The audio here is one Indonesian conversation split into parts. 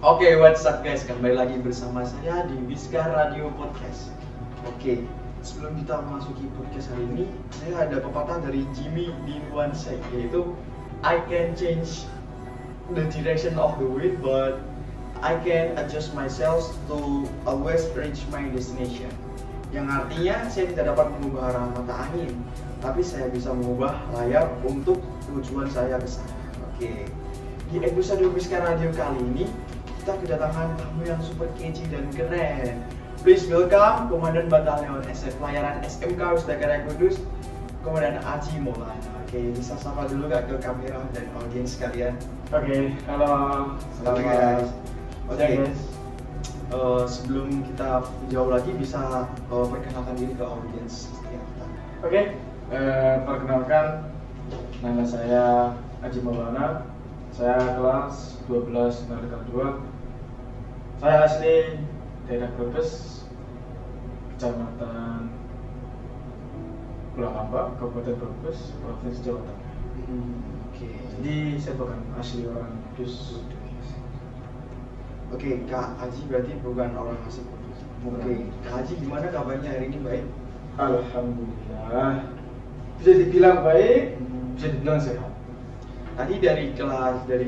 Oke, what's up guys? Kembali lagi bersama saya di Wiska Radio Podcast. Oke, sebelum kita memasuki podcast hari ini, saya ada pepatah dari Jimmy Dinwansek, yaitu I can change the direction of the wind, but I can adjust myself to always reach my destination. Yang artinya saya tidak dapat mengubah arah mata angin, tapi saya bisa mengubah layar untuk tujuan saya ke sana. Oke, di episode Wiska Radio kali ini kita kedatangan tamu yang super kece dan keren. Please welcome Komandan Batalion Pelayaran SMK Wisdakara Kudus, Komandan Aji Maulana. Oke, bisa sapa dulu gak ke kamera dan audiens sekalian? Oke, halo. Halo guys. Oke, Guys. Sebelum kita jauh lagi bisa perkenalkan diri ke audiens setia kita. Oke, perkenalkan nama saya Aji Maulana. Saya kelas 12 Merdeka 2. Saya asli daerah Brebes, Kecamatan Pulang Amba, Kabupaten Brebes, Provinsi Jawa Tengah. Oke. Jadi saya bukan asli orang Kudus. Oke, Kak Aji berarti bukan orang asli Kudus. Oke, Kak Aji gimana kabarnya hari ini, baik? Alhamdulillah. Bisa dibilang baik, bisa dibilang sehat. Tadi dari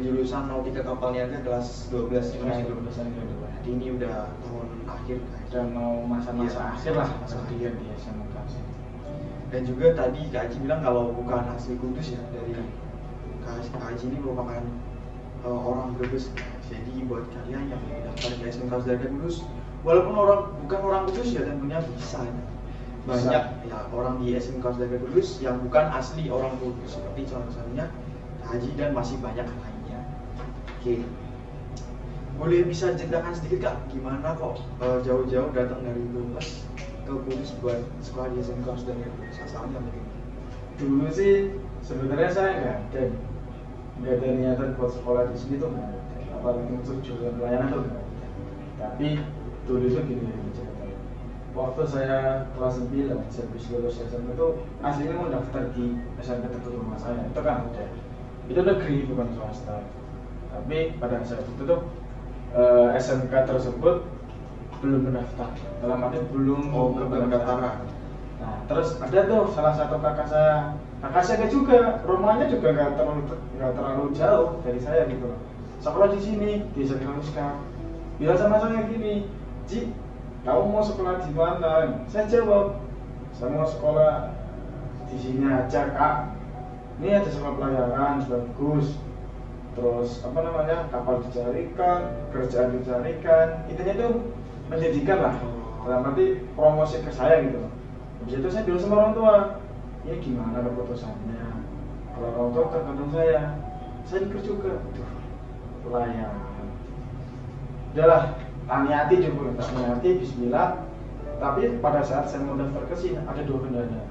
jurusan Nautika Kapal Niaga kelas 12 ini. Jadi ini udah tahun akhir kan? Dan mau masa-masa Iya, akhir lah masa kemudian akhir. di SMK. Dan juga tadi Kak Aji bilang kalau bukan asli Kudus ya, dari Kak Aji ini merupakan orang Brebes. Jadi buat kalian yang mau daftar di SMK Wisdakara Kudus, walaupun bukan orang Kudus ya, tentunya bisa. Banyak ya orang di SMK Wisdakara Kudus yang bukan asli orang Kudus, seperti contohnya Kak Aji dan masih banyak lainnya. Oke, boleh bisa ceritakan sedikit Kak, gimana kok jauh-jauh datang dari Brebes ke Kudus buat sekolah di SMK Wisdakara Kudus? Asalnya mungkin. Dulu sih sebenarnya saya nggak ada niatan buat sekolah di sini tuh nggak ada. Apalagi untuk jurusan pelayanan tuh nggak ada. Tapi dulu itu gini ceritanya. Waktu saya kelas 9, habis lulus SMP itu aslinya mau daftar di SMP dekat rumah saya. Itu kan ada. Itu negeri bukan swasta. Tapi pada saat itu tuh SMK tersebut belum mendaftar. Dalam arti belum pendaftaran. Nah, terus ada tuh salah satu kakak saya juga rumahnya juga nggak terlalu jauh dari saya gitu loh. Sekolah di sini di SMK Wiska. Bilang sama saya gini, Ji, kamu mau sekolah di mana? Saya jawab, saya mau sekolah di sini aja kak. Ini ada sekolah pelayaran bagus. Terus kapal dicarikan, kerjaan dicarikan. Intinya itu menjadikan lah. Dalam arti promosi ke saya gitu loh. Habis itu saya bilang sama orang tua, ini gimana keputusannya? Kalau orang tua tergantung saya mikir juga, pelayaran. Udahlah, niati juga, niati Bismillah. Tapi pada saat saya mau daftar ke sini ada dua kendala.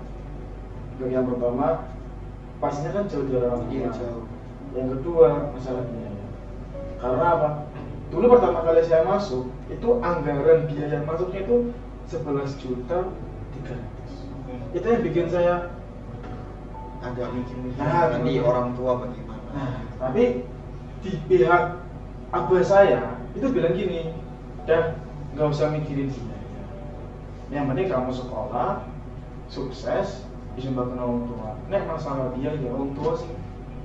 Yang pertama, pastinya kan jauh dari orang tua. Iya, jauh. Yang kedua, masalah biaya. Karena apa? Dulu pertama kali saya masuk, itu anggaran biaya masuknya itu 11.300.000. Itu yang bikin saya agak mikir-mikir nanti orang tua bagaimana. Tapi di pihak abah saya itu bilang gini, dah nggak usah mikirin biaya. Yang penting kamu sekolah, sukses, bisa bantu orang tua. Nek masalah biaya ya orang tua sih.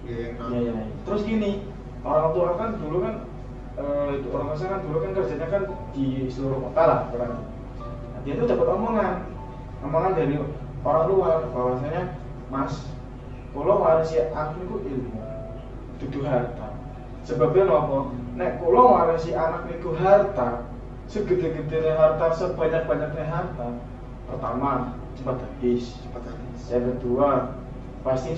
Iya. Terus gini, orang tua kan dulu kan orang tua kan dulu kan kerjanya kan di seluruh kota lah berarti. Nah, dia tuh dapat omongan dari orang luar bahwasanya, Mas, kalau warisi aku itu ilmu, dudu harta. Sebabnya apa? Nek kalau warisi anak itu harta, segede-gedenya harta, sebanyak-banyaknya harta, pertama cepat habis. Yang kedua pasti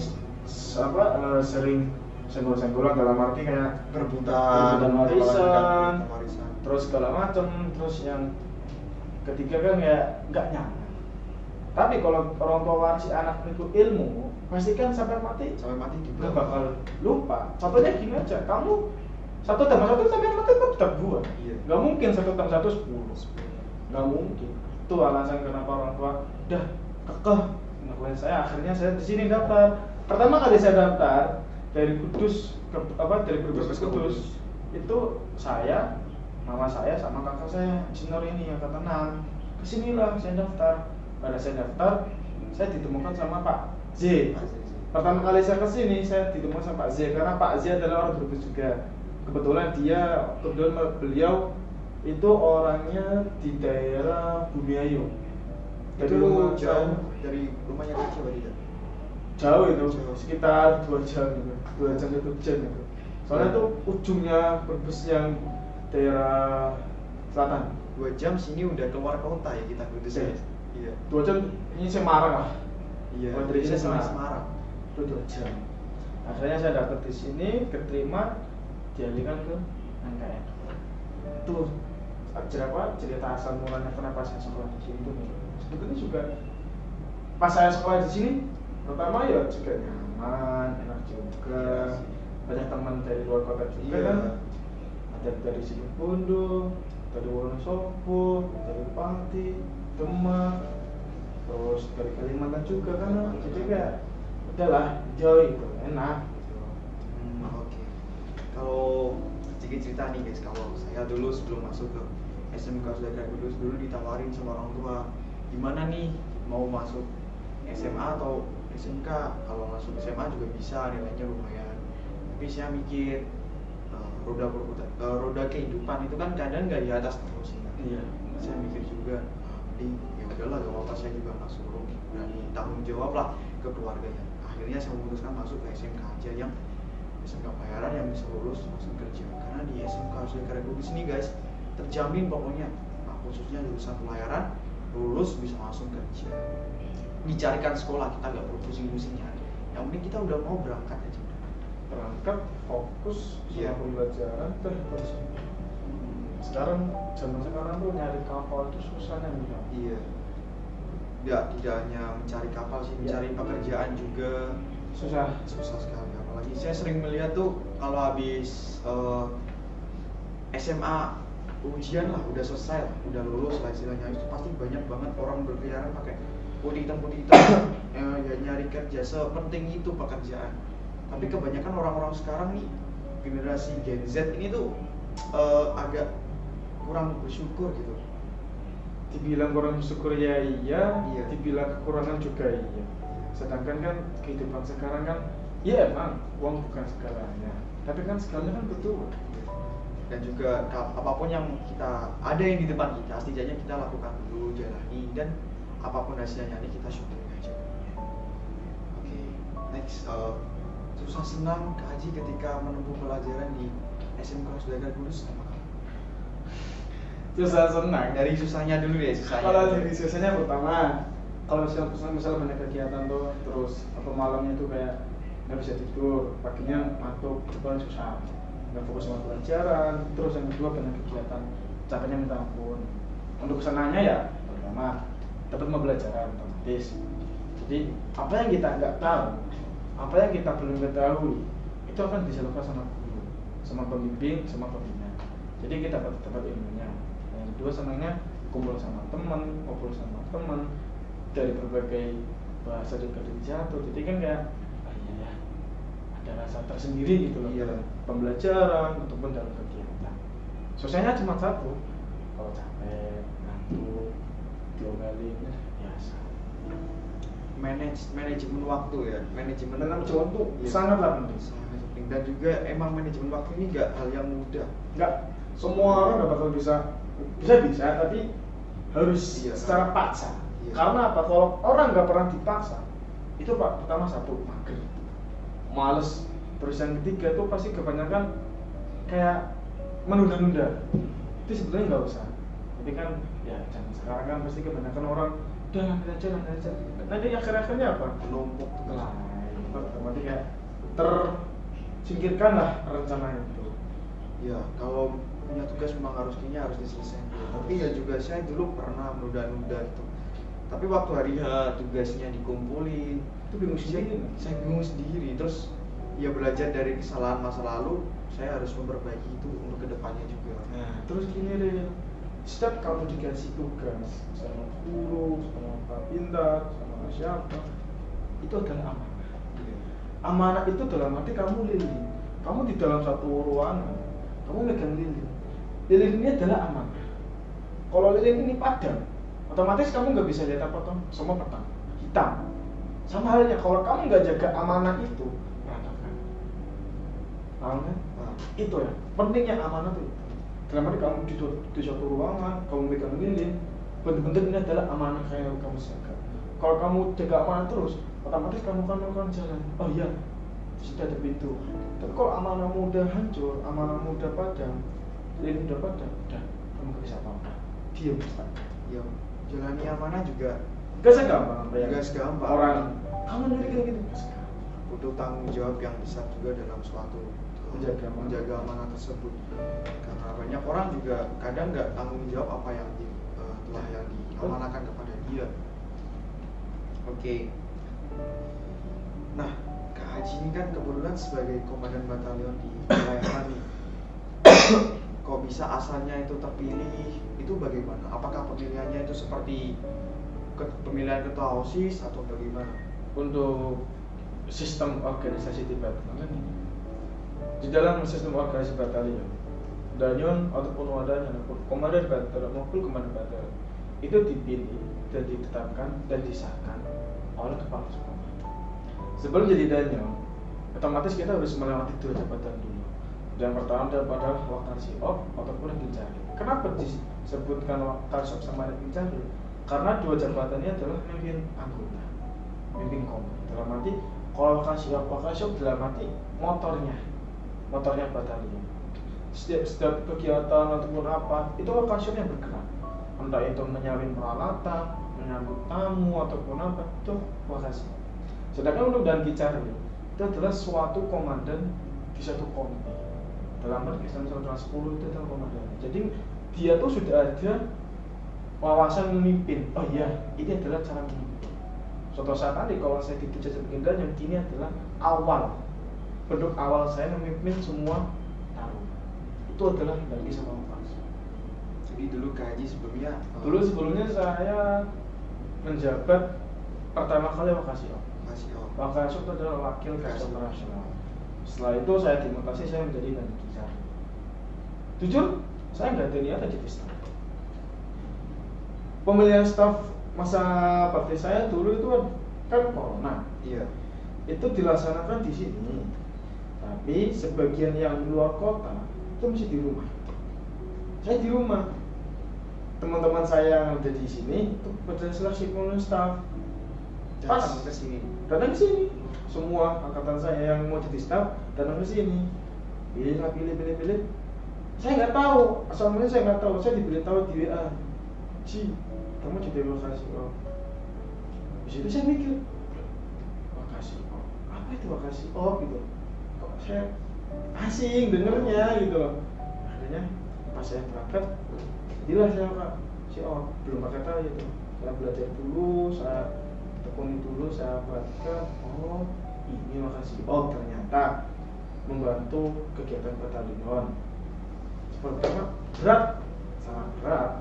sering senggol-senggolan dalam arti kayak rebutan warisan, terus segala macam. Terus yang ketiga kan ya nggak nyaman. Tapi kalau orang tua warisi anak itu ilmu, pasti kan sampai mati juga nggak bakal lupa. Contohnya gini aja, kamu 1 tambah 1 sampai mati kan tetap 2. Iya. Nggak mungkin 1 tambah 1 10. Nggak mungkin. Itu alasan kenapa orang tua udah kekeh. Nah, akhirnya saya di sini daftar. Pertama kali saya daftar dari Kudus dari Brebes ke Kudus, itu saya mama saya sama kakak saya insinyur ini angkatan 6. Kesinilah saya daftar. Pada saya daftar, saya ditemukan sama Pak Z. Pertama kali saya kesini, saya ditemukan sama Pak Z karena Pak Z adalah orang Brebes juga. Kebetulan beliau itu orangnya di daerah Bumiayu. Itu jauh dari rumahnya Kak Jawa tidak? Jauh itu, sekitar 2 jam gitu. 2 jam itu jam itu. Soalnya tuh ujungnya Brebes yang daerah selatan. 2 jam sini udah keluar kota ya kita Kudus ya. Iya. 2 jam ini Semarang lah. Iya. Oh, dari sini sama Semarang. Semarang. Itu 2 jam. Akhirnya saya daftar di sini, keterima, dialihkan ke NKN. Itu cerita asal mulanya kenapa saya sekolah di sini tuh. Sebetulnya juga pas saya sekolah di sini, pertama ya juga nyaman, enak juga. Banyak teman dari luar kota juga kan. Ada dari Situbondo, dari Wonosobo, dari Pati, Demak, terus dari Kalimantan juga kan. Jadi kayak udahlah, enjoy gitu, enak gitu. Oke. Kalau sedikit cerita nih guys, kalau saya dulu sebelum masuk ke SMK Sudakar Kudus dulu ditawarin sama orang tua, gimana nih mau masuk SMA atau SMK? Kalau masuk SMA juga bisa, nilainya lumayan. Tapi saya mikir roda kehidupan itu kan kadang nggak di atas terus ya. Iya. Saya mikir juga, ya udahlah gak apa-apa, saya juga masuk, berani tanggung jawab lah ke keluarganya. Akhirnya saya memutuskan masuk ke SMK aja yang SMK bayaran yang bisa lulus langsung kerja. Karena di SMK Sudakar Kudus ini guys terjamin pokoknya, khususnya jurusan pelayaran lulus bisa langsung kerja. Dicarikan sekolah, kita nggak perlu pusing-pusing nyari. Yang penting kita udah mau berangkat aja. Berangkat, fokus sama pembelajaran, terus sekarang zaman sekarang tuh nyari kapal itu susahnya nih. Iya. Tidak hanya mencari kapal sih, mencari pekerjaan juga susah sekali. Apalagi saya sering melihat tuh kalau habis SMA ujian lah, udah selesai lah, udah lulus lah istilahnya, itu pasti banyak banget orang berkeliaran pakai putih hitam ya nyari kerja, sepenting itu pekerjaan. Tapi kebanyakan orang-orang sekarang nih generasi Gen Z ini tuh agak kurang bersyukur gitu. Dibilang kurang bersyukur ya iya, dibilang kekurangan juga iya. Sedangkan kan kehidupan sekarang kan ya emang uang bukan segalanya, tapi kan segalanya kan betul. Dan juga apapun yang kita ada yang di depan kita, setidaknya kita lakukan dulu, jalani, dan apapun hasilnya ini kita syukurin aja. Oke, next, susah senang Kak Haji ketika menempuh pelajaran di SMK Sudakar Kudus apa? Susah senang. Dari susahnya dulu ya, susahnya. Kalau dari susahnya pertama, kalau misalnya banyak kegiatan tuh, terus atau malamnya tuh kayak nggak bisa tidur, paginya ngantuk, itu kan susah. Nggak fokus sama pelajaran. Terus yang kedua banyak kegiatan, capeknya minta ampun. Untuk kesenangannya ya, pertama dapat pembelajaran otomatis. Jadi apa yang kita nggak tahu, apa yang kita belum ketahui, itu akan disalurkan sama guru, sama pembimbing, sama pembina. Jadi kita dapat ilmunya. Yang kedua senangnya kumpul sama teman, ngobrol sama teman dari berbagai bahasa juga jatuh. Jadi kan kayak iya ya, ada rasa tersendiri gitu loh. Dalam pembelajaran ataupun dalam kegiatan. Susahnya cuma satu, kalau capek, ngantuk, diomelin, biasa. Manajemen waktu ya, manajemen waktu sangatlah penting. Sangat penting. Dan juga emang manajemen waktu ini nggak hal yang mudah. Nggak, semua orang nggak bakal bisa, tapi harus secara paksa. Karena apa? Kalau orang nggak pernah dipaksa, itu pak pertama satu mager, males. Terus yang ketiga itu pasti kebanyakan kayak menunda-nunda. Itu sebenarnya nggak usah. Tapi kan ya zaman sekarang kan pasti kebanyakan orang udah lanjut aja. Nanti akhir-akhirnya apa? Menumpuk berarti kayak tersingkirkan lah rencana itu. Ya kalau punya tugas memang harus diselesaikan. Tapi ya juga saya dulu pernah menunda-nunda itu. Tapi waktu hari tugasnya dikumpulin, itu bingung sendiri. Saya bingung sendiri. Terus ya belajar dari kesalahan masa lalu, saya harus memperbaiki itu untuk kedepannya juga. Nah, terus gini deh, setiap kamu dikasih tugas sama guru, sama Pak Pintar, sama siapa, itu adalah amanah. Amanah itu dalam arti kamu lilin. Kamu di dalam satu ruangan, kamu megang lilin. lilin ini adalah amanah. Kalau lilin ini padam, otomatis kamu nggak bisa lihat apa tuh, semua petang, hitam. Sama halnya kalau kamu nggak jaga amanah itu, berantakan. Paham kan? Itu ya, pentingnya amanah tuh. Dalam arti kamu di suatu ruangan, kamu pegang lilin, benar-benar ini adalah amanah yang kamu jaga. Kalau kamu jaga amanah terus, otomatis kamu akan melakukan jalan. Oh iya, sudah ada pintu. Tapi kalau amanahmu udah hancur, amanahmu udah padam, lilin udah padam, udah kamu gak bisa apa-apa. Diam. Ya, jalani amanah juga Gak segampang. Gak segampang. Orang kamu nyari kayak gitu. Gak segampang. butuh tanggung jawab yang besar juga dalam suatu menjaga amanah tersebut. Karena banyak orang juga kadang nggak tanggung jawab apa yang telah yang diamanahkan kepada dia. Oke. Nah, Kak Haji ini kan kebetulan sebagai komandan batalion di wilayah kami. Kok bisa asalnya itu terpilih? Itu bagaimana? Apakah pemilihannya itu seperti pemilihan ketua OSIS atau bagaimana? Untuk sistem organisasi di batalion, di dalam sistem organisasi batalion ataupun wadahnya, komandan batalion maupun komandan batalion itu dipilih dan ditetapkan dan disahkan oleh kepala sekolah. Sebelum jadi danyon, otomatis kita harus melewati 2 jabatan dulu. Dan pertama adalah Wakashiop ataupun Regincari. Kenapa disebutkan Wakashiop sama Regincari? Karena 2 jabatan ini adalah mimpin anggota, mimpin komando. Dalam arti kalau Wakashiop dalam arti motornya batalion. Setiap kegiatan ataupun apa, itu Wakashiop yang bergerak. Entah itu menyalin peralatan, menyambut tamu ataupun apa, itu Wakashiop. Sedangkan untuk Dankicari itu adalah suatu komandan di satu kompi. Dalam arti Islam 10 itu adalah komandan. Jadi dia tuh sudah ada wawasan memimpin. Oh iya, ini adalah cara memimpin. Suatu saat nanti kalau saya dituju sebagai yang ini adalah bentuk awal saya memimpin semua taruna. Itu adalah bagi sama Wakashiop. Jadi dulu Kak Haji sebelumnya saya menjabat pertama kali Wakashiop. Wakashiop itu adalah wakil kasih operasional. Setelah itu saya dimutasi, saya menjadi Dankicari. Jujur, saya nggak ada niatan jadi staf. Pemilihan staf masa bakti saya dulu itu kan corona. Iya. Itu dilaksanakan di sini. Tapi sebagian yang di luar kota itu masih di rumah. Saya di rumah. Teman-teman saya yang ada di sini itu pada seleksi pemilihan staf. Datang ke sini. Semua angkatan saya yang mau jadi staf datang ke sini. Pilih. Saya nggak tahu, asalnya saya nggak tahu. Saya diberitahu di WA, Ci, kamu jadi Wakashiop. Di situ saya mikir, Wakashiop, apa itu Wakashiop gitu? Kok saya asing dengernya gitu loh. Akhirnya pas saya berangkat, jadilah saya Wakashiop. Belum pakai tahu gitu. Saya belajar dulu, saya tekuni dulu, saya baca, oh ini Wakashiop ternyata membantu kegiatan batalion. Pertama berat, sangat berat.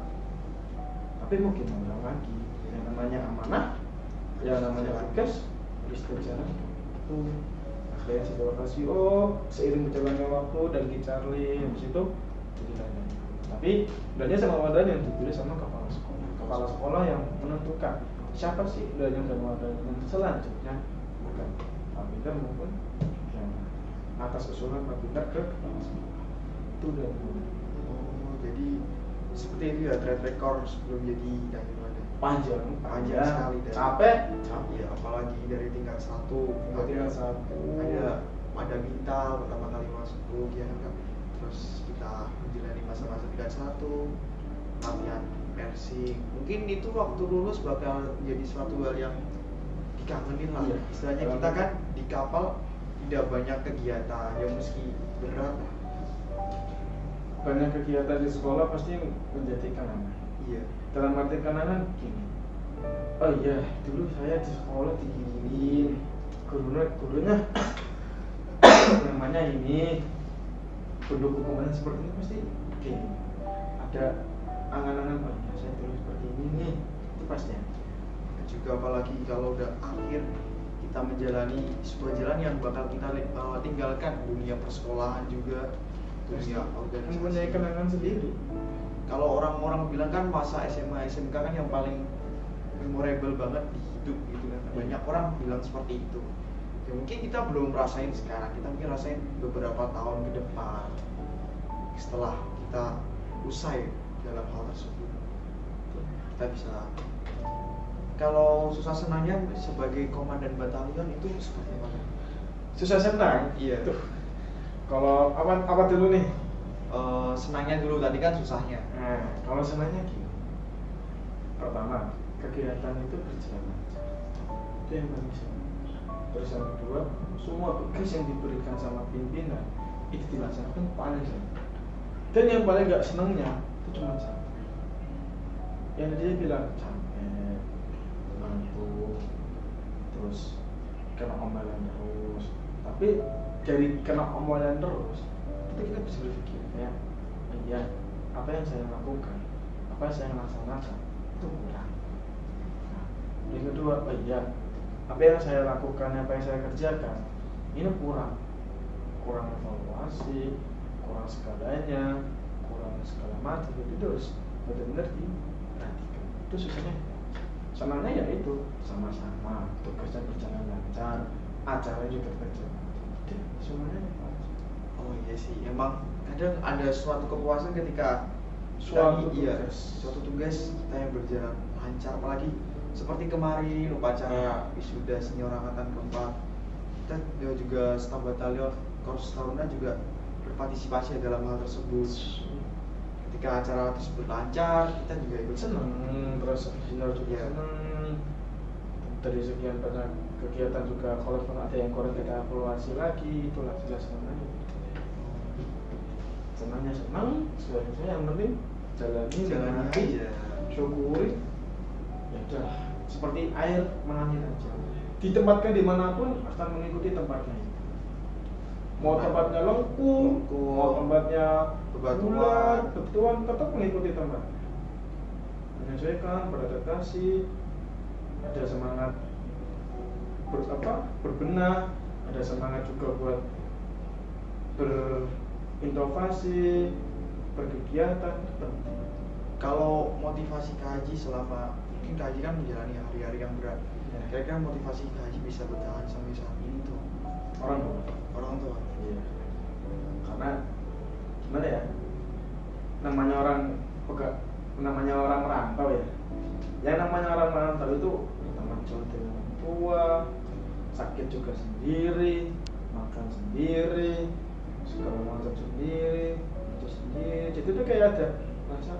Tapi mau gimana lagi? Yang namanya amanah, yang namanya tugas, harus berjalan. Akhirnya saya Wakashiop, seiring berjalannya waktu dan Dankicari habis itu jadi danyon. Tapi danyon sama wadah yang dipilih sama kepala sekolah. Kepala sekolah yang menentukan siapa sih danyon dan wadah yang selanjutnya, bukan Pak Bintang maupun yang atas usulan Pak Bintang ke kepala sekolah. Itu danyon. Oh, jadi seperti itu ya track record sebelum jadi danyon wadah. Panjang sekali dan capek ya, apalagi dari tingkat 1 ada Bintal pertama kali masuk ya kan. Terus kita menjalani masa-masa tingkat 1 latihan persing. Mungkin itu waktu lulus bakal jadi suatu hal yang dikangenin lah. Iya. Istilahnya kita kan di kapal tidak banyak kegiatan yang meski berat. Banyak kegiatan di sekolah pasti menjadi kenangan. Iya. Dalam arti kenangan gini. Oh iya, dulu saya di sekolah diginiin. Gurunya namanya ini. Bentuk hukumannya seperti ini pasti gini. Ada angan-angan banyak saya dulu seperti ini nih. Itu pasti. Juga apalagi kalau udah akhir kita menjalani sebuah jalan yang bakal kita tinggalkan, dunia persekolahan juga dunia organisasi. Mempunyai kenangan sendiri. Kalau orang-orang bilang kan masa SMA SMK kan yang paling memorable banget di hidup gitu kan. Banyak orang bilang seperti itu. Ya mungkin kita belum rasain sekarang, kita mungkin rasain beberapa tahun ke depan setelah kita usai dalam hal tersebut. Kita bisa, kalau susah senangnya sebagai komandan batalion itu seperti apa? Susah senang? Iya. Tuh. Kalau apa dulu nih? Senangnya dulu, tadi kan susahnya. Nah, kalau senangnya gini. Pertama, kegiatan itu berjalan lancar. Itu yang paling senang. Terus yang kedua, semua tugas yang diberikan sama pimpinan itu dilaksanakan paling senang. Dan yang paling gak senangnya itu cuma capek. Yang dia bilang capek, ngantuk, terus kena omelan terus. Tapi dari kena omelan terus, itu kita bisa berpikir ya, iya, apa yang saya lakukan, apa yang saya laksanakan itu kurang. Nah, yang kedua, iya, apa yang saya lakukan, apa yang saya kerjakan ini kurang evaluasi, kurang segalanya, kurang segala macam. Itu terus benar-benar diperhatikan. Itu susahnya. Senangnya ya itu sama-sama, tugasnya berjalan lancar, acara juga berjalan. Itu semuanya lancar. Oh iya sih, emang kadang ada suatu kepuasan ketika Suatu tugas kita yang berjalan lancar, apalagi seperti kemarin upacara wisuda senior angkatan keempat, kita juga staf batalion Korps Taruna juga berpartisipasi dalam hal tersebut. Ketika acara tersebut lancar, kita juga ikut senang, terus senior juga senang. Dari sekian banyak kegiatan juga, kalau ada yang kurang kita evaluasi lagi, itulah jelas senangnya. Senangnya senang, sebenarnya yang penting jalani aja, syukuri. Ya udah, seperti air mengalir aja. Ditempatkan dimanapun akan mengikuti tempatnya. Mau tempatnya lengkung, mau tempatnya bulat, betuan, tetap mengikuti tempat. Menyesuaikan, beradaptasi, ada semangat berbenah, ada semangat juga buat berinovasi, berkegiatan, penting. Kalau motivasi Kak Haji selama mungkin Kak Haji kan menjalani hari-hari yang berat, kira-kira motivasi Kak Haji bisa bertahan sampai saat ini tuh orang tua. Iya. Karena gimana ya? Namanya orang merantau ya. Yang namanya orang merantau itu bertanggung jawab dengan orang tua, sakit juga sendiri, makan sendiri, segala macam sendiri, itu sendiri. Jadi itu kayak ada rasa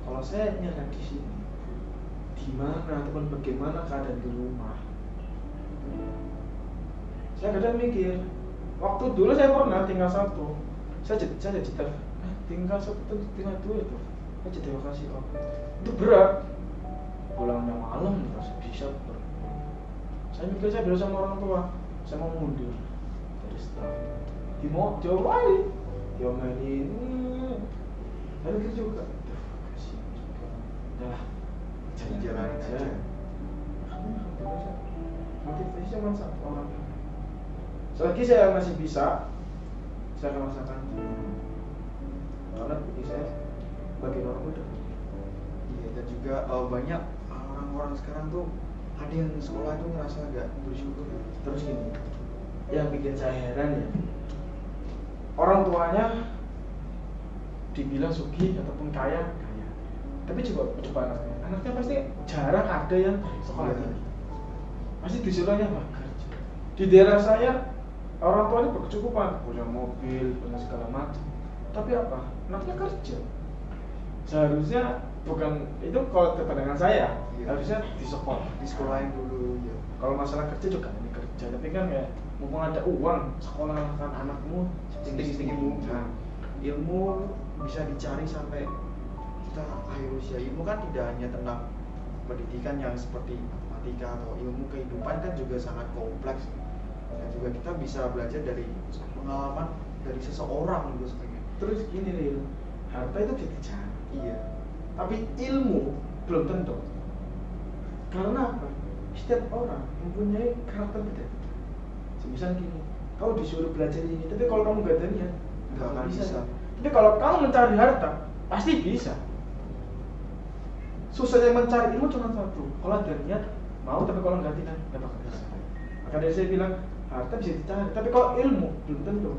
kalau saya nyerah di sini, di mana ataupun bagaimana keadaan di rumah. Saya kadang mikir, waktu dulu saya pernah tinggal satu, saya jadi tinggal satu, tinggal dua itu, saya jadi lokasi kok. Itu berat, pulangnya malam terus bisa berat. Saya mikir, saya bilang sama orang tua, saya mau mundur dari staff. Diomelin, saya mikir juga, kasihan juga. Udah, jalan aja. Motivasi cuma satu orang. Selagi saya masih bisa, saya akan rasakan. Karena bagi saya, bagi orang muda. Iya, dan juga banyak orang-orang sekarang tuh ada yang sekolah tuh ngerasa gak bersyukur. Terus gini, yang bikin saya heran ya, orang tuanya dibilang sugih ataupun kaya, tapi coba anaknya pasti jarang ada yang sekolah tinggi. Pasti disuruhnya kerja. Di daerah saya orang tuanya berkecukupan, punya mobil, punya segala macam. Tapi apa? Anaknya kerja. Seharusnya bukan itu, kalau pandangan saya, harusnya di sekolahin dulu. Ya. Kalau masalah kerja juga ini kerja, tapi kan ya mumpung ada uang, sekolahkan anakmu setinggi mungkin. Nah, ilmu bisa dicari sampai kita akhir usia. Ilmu kan tidak hanya tentang pendidikan yang seperti matematika atau ilmu kehidupan, kan juga sangat kompleks. Dan juga kita bisa belajar dari pengalaman dari seseorang gitu sebenarnya. Terus gini Lil, harta itu bisa dicari. Iya. Tapi ilmu belum tentu. Karena apa? Setiap orang mempunyai karakter beda. Misal gini, kau disuruh belajar ini, tapi kalau kamu gak ada niat, nggak akan bisa. Tapi kalau kamu mencari harta, pasti bisa. Susahnya mencari ilmu cuma satu. Kalau ada niat mau, tapi kalau nggak tidak bakal bisa. Maka dari saya bilang harta bisa dicari, tapi kalau ilmu belum tentu.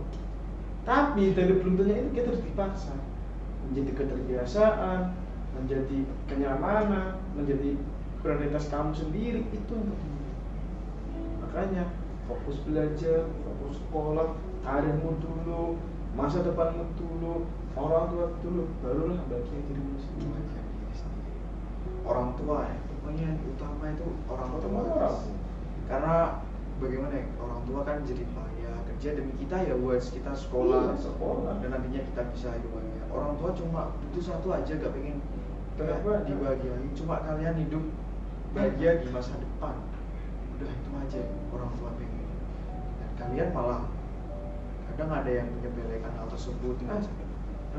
Tapi dari belum tentunya itu kita harus dipaksa menjadi keterbiasaan, menjadi kenyamanan, menjadi prioritas kamu sendiri, itu yang penting. Makanya fokus belajar, fokus sekolah, karirmu dulu, masa depanmu dulu, orang tua dulu, barulah bagian dirimu sendiri. Orang tua ya, pokoknya yang utama itu orang tua. Karena bagaimana ya, orang tua kan jadi payah kerja demi kita ya, buat kita sekolah, dan nantinya kita bisa hidup bahagia. Orang tua cuma butuh satu aja, gak pengen dibahagiain, cuma kalian hidup bahagia di masa depan. Udah itu aja orang tua pengen. Dan kalian malah kadang ada yang menyepelekan hal tersebut.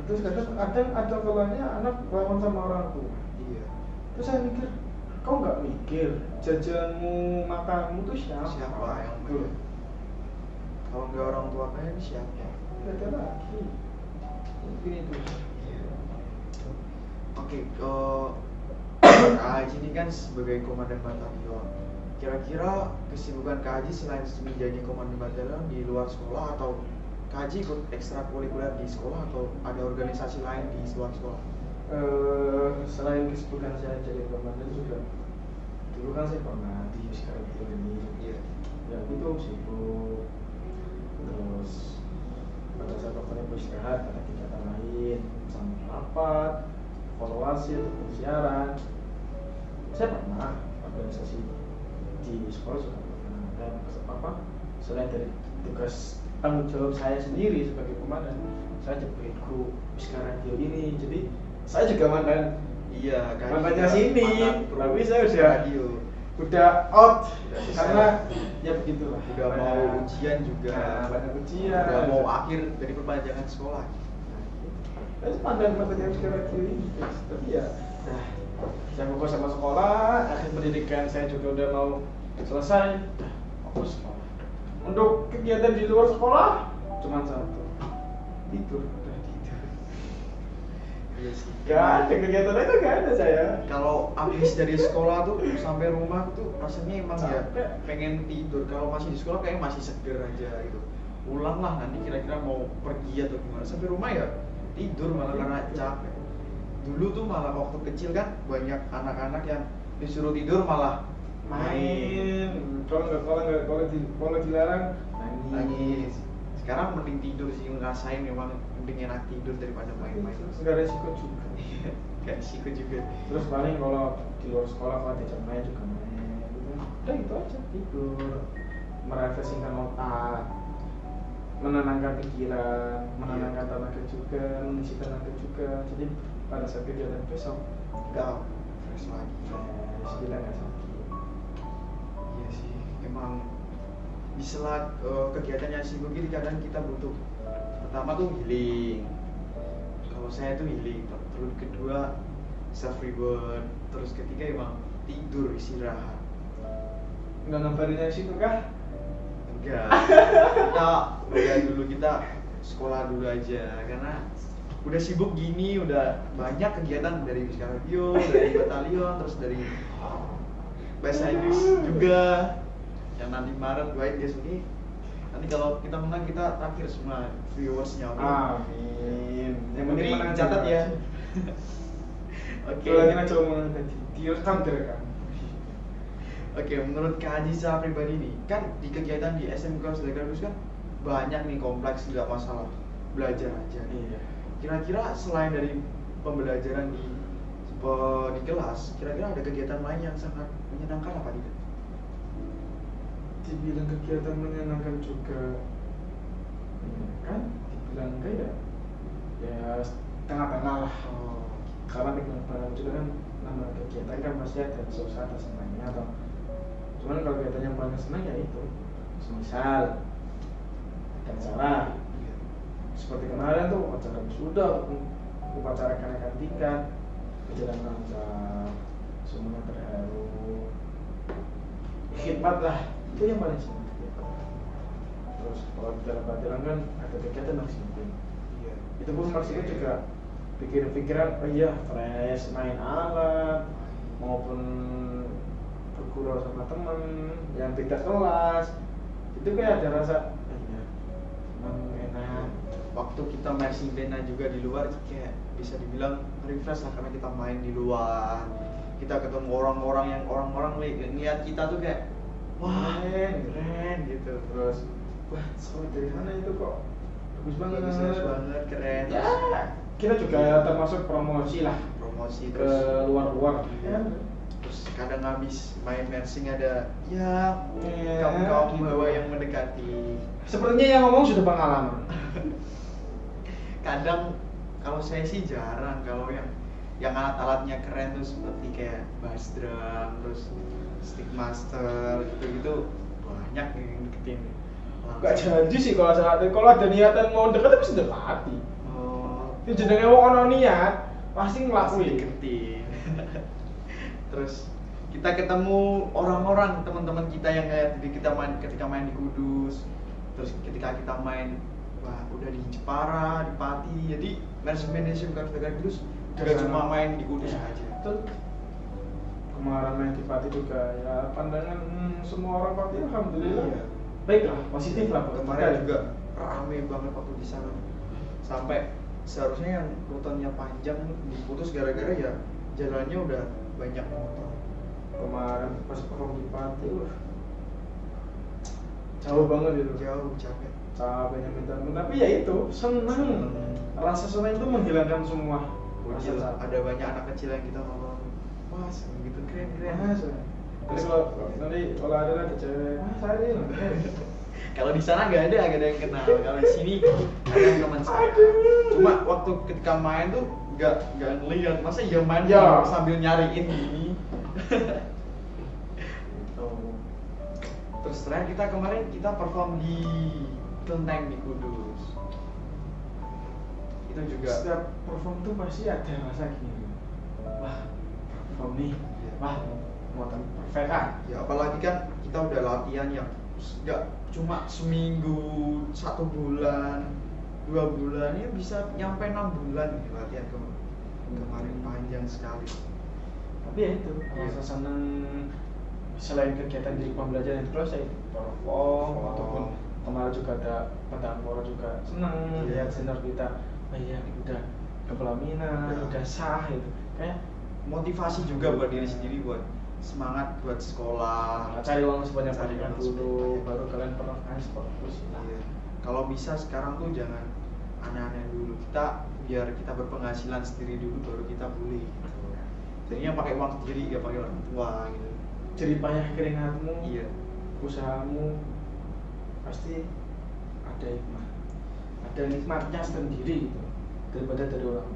Terus kadang ada kalanya anak lawan sama orang tua. Iya. Terus saya mikir, kau nggak mikir jajanmu, makanmu tuh siapa yang bayar? Kalau nggak orang tua kalian ini siapa? Nggak ada lagi. Mungkin itu. Iya. Oke, Kak Haji ini kan sebagai komandan batalion. Kira-kira kesibukan Kak Haji selain menjadi komandan batalion di luar sekolah, atau Kak Haji ikut ekstrakurikuler di sekolah, atau ada organisasi lain di luar sekolah? Selain kesibukan saya jadi komandan juga, dulu kan saya pernah di sekarang ini. Iya. Ya itu sibuk. Terus pada saat waktunya beristirahat ada kegiatan lain, sama rapat, evaluasi ataupun siaran. Saya pernah organisasi di sekolah juga pernah. Dan selain dari tugas tanggung jawab saya sendiri sebagai komandan, saya juga ikut sekarang radio ini. Jadi saya juga mantan. Iya, mantannya sini. Tapi saya udah out karena ya begitulah. Udah mau ujian juga. Banyak ujian. Udah mau akhir dari perpanjangan sekolah. Saya mantan-mantan yang sekarang ini. Tapi ya, saya fokus sama sekolah. Akhir pendidikan saya juga udah mau selesai. Fokus sekolah. Untuk kegiatan di luar sekolah cuma satu, tidur. Iya sih. Gak ada kegiatan lain, gak ada saya. Kalau habis dari sekolah tuh sampai rumah tuh rasanya emang ya pengen tidur. Kalau masih di sekolah kayaknya masih seger aja gitu. Pulang lah nanti kira-kira mau pergi atau gimana. Sampai rumah ya tidur malah karena capek. Dulu tuh malah waktu kecil kan banyak anak-anak yang disuruh tidur malah main. Kalau dilarang nangis. Sekarang mending tidur sih, ngerasain memang mending enak tidur daripada main-main. Gak resiko juga. Gak resiko juga. Terus paling kalau di luar sekolah kalau diajak main juga main. Udah itu aja, tidur, merefreshingkan otak, menenangkan pikiran, menenangkan tenaga juga, mengisi tenaga juga. Jadi pada saat kegiatan besok gak fresh lagi. Kita nggak sakit. Iya sih, emang di sela kegiatan yang sibuk ini kadang kita butuh, pertama tuh healing. Kalau saya tuh healing, terus kedua self reward, terus ketiga emang tidur, istirahat. Nggak ngabarin yang situ kah? Enggak. Kita dulu kita sekolah dulu aja, karena udah sibuk gini, udah banyak kegiatan dari Wiska Radio, dari batalion, terus dari bahasa Inggris juga. Yang nanti Maret White Guys ini, nanti kalau kita menang kita traktir semua viewersnya. Amin. Yang penting menang, catat ya. Oke. Lagi coba menang tadi. Direkam. Oke, menurut Kak Haji secara pribadi nih, kan di kegiatan di SMK Sedagragus kan banyak nih kompleks, nggak masalah belajar aja nih. Iya. Kira-kira selain dari pembelajaran di kelas, kira-kira ada kegiatan lain yang sangat menyenangkan apa tidak? Dibilang kegiatan menyenangkan juga, kan? Dibilang enggak ya tengah-tengah lah. Karena tengah-tengah juga kan nama kegiatan kan pasti ada susah atau senangnya atau. Cuman kalau kegiatan yang paling senang ya itu, misal ada acara seperti kemarin tuh acara wisuda, upacara kenaikan tingkat, kegiatan lancar, semuanya terharu, khidmat lah. Itu yang paling senang. Terus kalau di dalam batalion kan ada kegiatan maksimal. itu pun maksudnya juga pikiran oh iya fresh main alat maupun bergurau sama temen yang beda kelas itu kayak ada rasa iya emang enak. Waktu kita main Bena juga di luar kayak bisa dibilang refresh lah karena kita main di luar, kita ketemu orang-orang yang orang-orang lihat kita tuh kayak wah keren gitu, terus Wah, sorry dari mana itu kok bagus banget, keren. Ya, kita juga termasuk promosi lah, Promosi ke terus luar-luar. Ya. terus kadang habis main mersing ada ya Ya, kaum-kaum gitu. bawa yang mendekati. Sepertinya yang ngomong sudah pengalaman. Kadang kalau saya sih jarang, kalau yang alat-alatnya keren tuh seperti kayak bass drum, terus stick master gitu-gitu banyak yang deketin. Gak janji sih kalau ada niatan mau deket tapi sudah dekati. Oh, Itu jenenge wong ono niat pasti pasti ngelakuin. deketin. Terus kita ketemu orang-orang teman-teman kita yang kayak kita main ketika main di Kudus, terus ketika kita main wah udah di Jepara, di Pati, jadi manajemen Kudus juga cuma main di Kudus Ya, aja. betul. Kemarin main di Pati juga ya pandangan semua orang Pati alhamdulillah. Iya. Baiklah, positif lah. Kemarin juga rame banget waktu di sana. Sampai seharusnya yang rutenya panjang diputus gara-gara ya jalannya udah banyak motor. Kemarin pas perform di Pati, jauh banget itu. Jauh, capek. Capeknya minta ampun, tapi ya itu senang. Rasa senang itu menghilangkan semua rasa Bocil, capek. ada banyak anak kecil yang kita ngomong, mas gitu keren. Mas, nanti kalau ada cewek, mas hari ini. Kalau di sana nggak ada yang kenal. Kalau di sini ada yang teman saya. Cuma waktu ketika main tuh nggak ngeliat, masa ya main Ya. sambil nyariin gini. Terus terakhir kita perform di Kelenteng di Kudus. Itu juga Setiap perform tuh pasti ada rasa gini. Wah, perform nih. Iya. Wah, mau perfect kan? ya apalagi kan kita udah latihan yang nggak cuma seminggu, 1 bulan, 2 bulan, ya bisa nyampe 6 bulan gitu latihan kemarin panjang sekali. Tapi ya itu rasa senang selain kegiatan di rumah belajar yang terus saya perform ataupun kemarin juga ada pedangpora juga senang Iya. lihat senior kita oh iya udah ke pelaminan Iya. udah sah gitu kayak Motivasi juga buat diri sendiri, buat semangat buat sekolah. cari uang sebanyak Cari banyaknya uang dulu sebanyak-banyaknya. baru kalian pernah kan sport terus Iya. Kalau bisa sekarang tuh jangan aneh-aneh dulu, biar kita berpenghasilan sendiri dulu baru kita boleh gitu. Jadinya pakai uang sendiri, gak pakai orang tua gitu. jerih payah keringatmu Iya. usahamu pasti ada nikmatnya sendiri gitu daripada dari orang